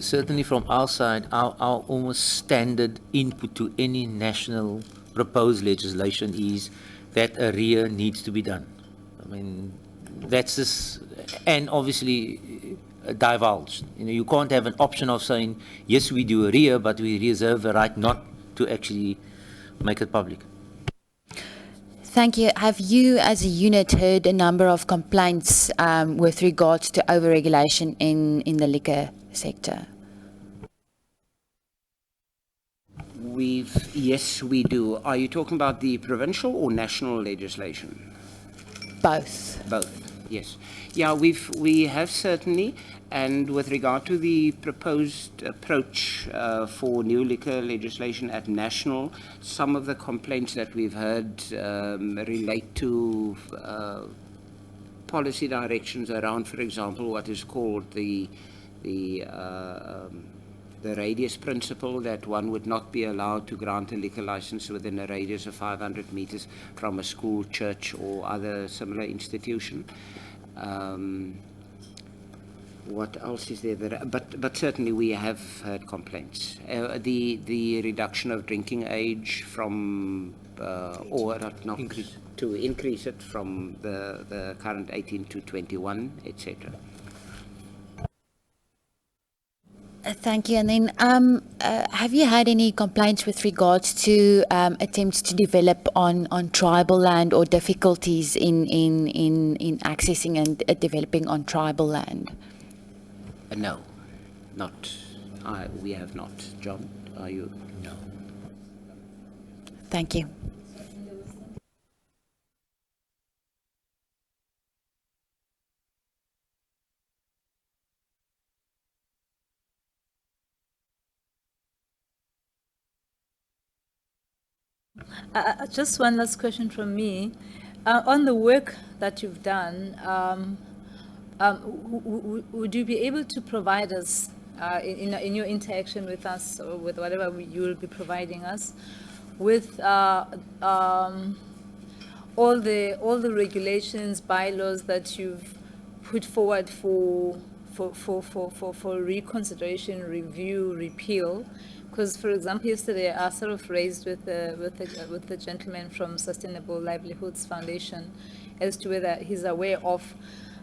S3: Certainly from our side, our almost standard input to any national proposed legislation is that a RIA needs to be done. I mean, that's just, and obviously divulged. You know, you can't have an option of saying, yes, we do a RIA, but we reserve the right not to actually make it public.
S5: Thank you. Have you, as a unit, heard a number of complaints with regards to overregulation in the liquor sector?
S2: Yes, we do. Are you talking about the provincial or national legislation?
S5: Both.
S2: Both, yes. Yeah, we have certainly, and with regard to the proposed approach for new liquor legislation at national, some of the complaints that we've heard relate to policy directions around, for example, what is called the radius principle, that one would not be allowed to grant a liquor license within a radius of 500 meters from a school, church, or other similar institution. What else is there? But certainly we have heard complaints. The reduction of drinking age from, or not
S3: increase.
S2: To increase it from the current 18 to 21, etc.
S5: Thank you. And then, have you had any complaints with regards to attempts to develop on tribal land, or difficulties in accessing and developing on tribal land?
S2: No, not. We have not. John, are you?
S3: No.
S5: Thank you.
S4: Just one last question from me. On the work that you've done, would you be able to provide us, in your interaction with us, or with whatever you will be providing us, with all the regulations, bylaws that you've put forward for reconsideration, review, repeal? Because, for example, yesterday I sort of raised with the gentleman from Sustainable Livelihoods Foundation as to whether he's aware of,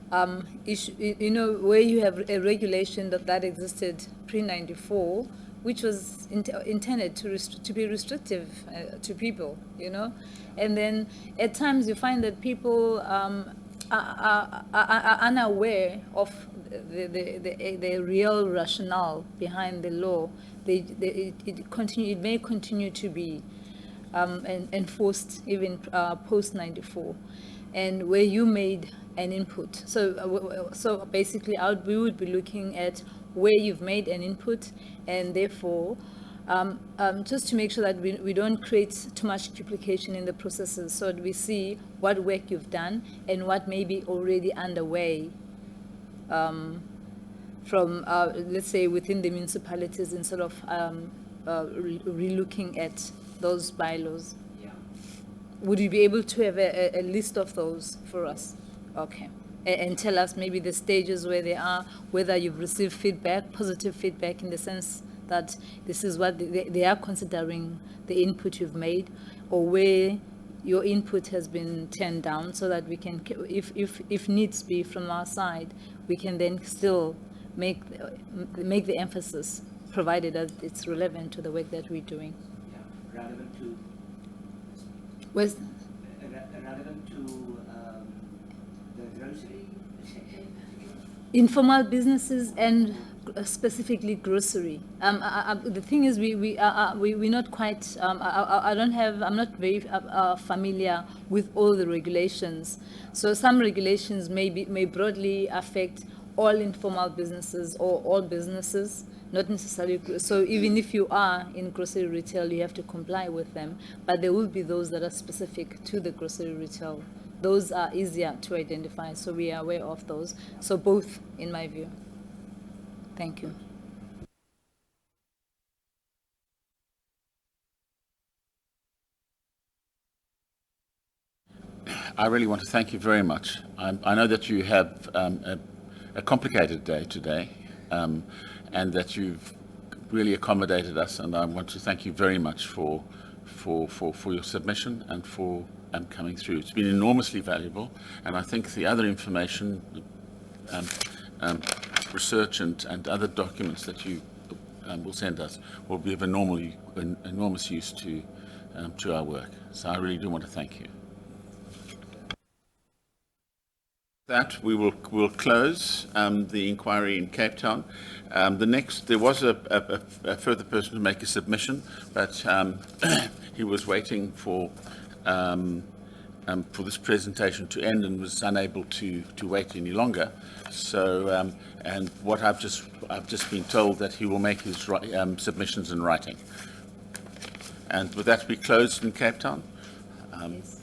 S4: where you have a regulation that existed pre-94, which was intended to be restrictive to people, and then at times you find that people are unaware of the real rationale behind the law, it may continue to be enforced even post 94, and where you made an input. So basically, we would be looking at where you've made an input, and therefore, just to make sure that we don't create too much duplication in the processes, so that we see what work you've done and what may be already underway from, let's say, within the municipalities, instead of relooking at those bylaws.
S2: Yeah.
S4: Would you be able to have a list of those for us? Okay. And tell us maybe the stages where they are, whether you've received feedback, positive feedback, in the sense that this is what they are considering the input you've made, or where your input has been turned down, so that we can, if needs be from our side, we can then still make the emphasis, provided that it's relevant to the work that we're doing.
S2: Yeah. Relevant to the grocery sector?
S4: Informal businesses and specifically grocery. The thing is, we're not quite, I'm not very familiar with all the regulations. So some regulations may broadly affect all informal businesses or all businesses, not necessarily. So even if you are in grocery retail, you have to comply with them. But there will be those that are specific to the grocery retail. Those are easier to identify, so we are aware of those. So both, in my view. Thank you.
S1: I really want to thank you very much. I know that you have a complicated day today, and that you've really accommodated us, and I want to thank you very much for your submission and for coming through. It's been enormously valuable, and I think the other information, research and other documents that you will send us will be of enormous use to our work. So I really do want to thank you. That we'll close the inquiry in Cape Town. There was a further person to make a submission, but he was waiting for this presentation to end and was unable to wait any longer. So, and what I've just been told that he will make his submissions in writing. And with that, we closed in Cape Town.
S4: Yes.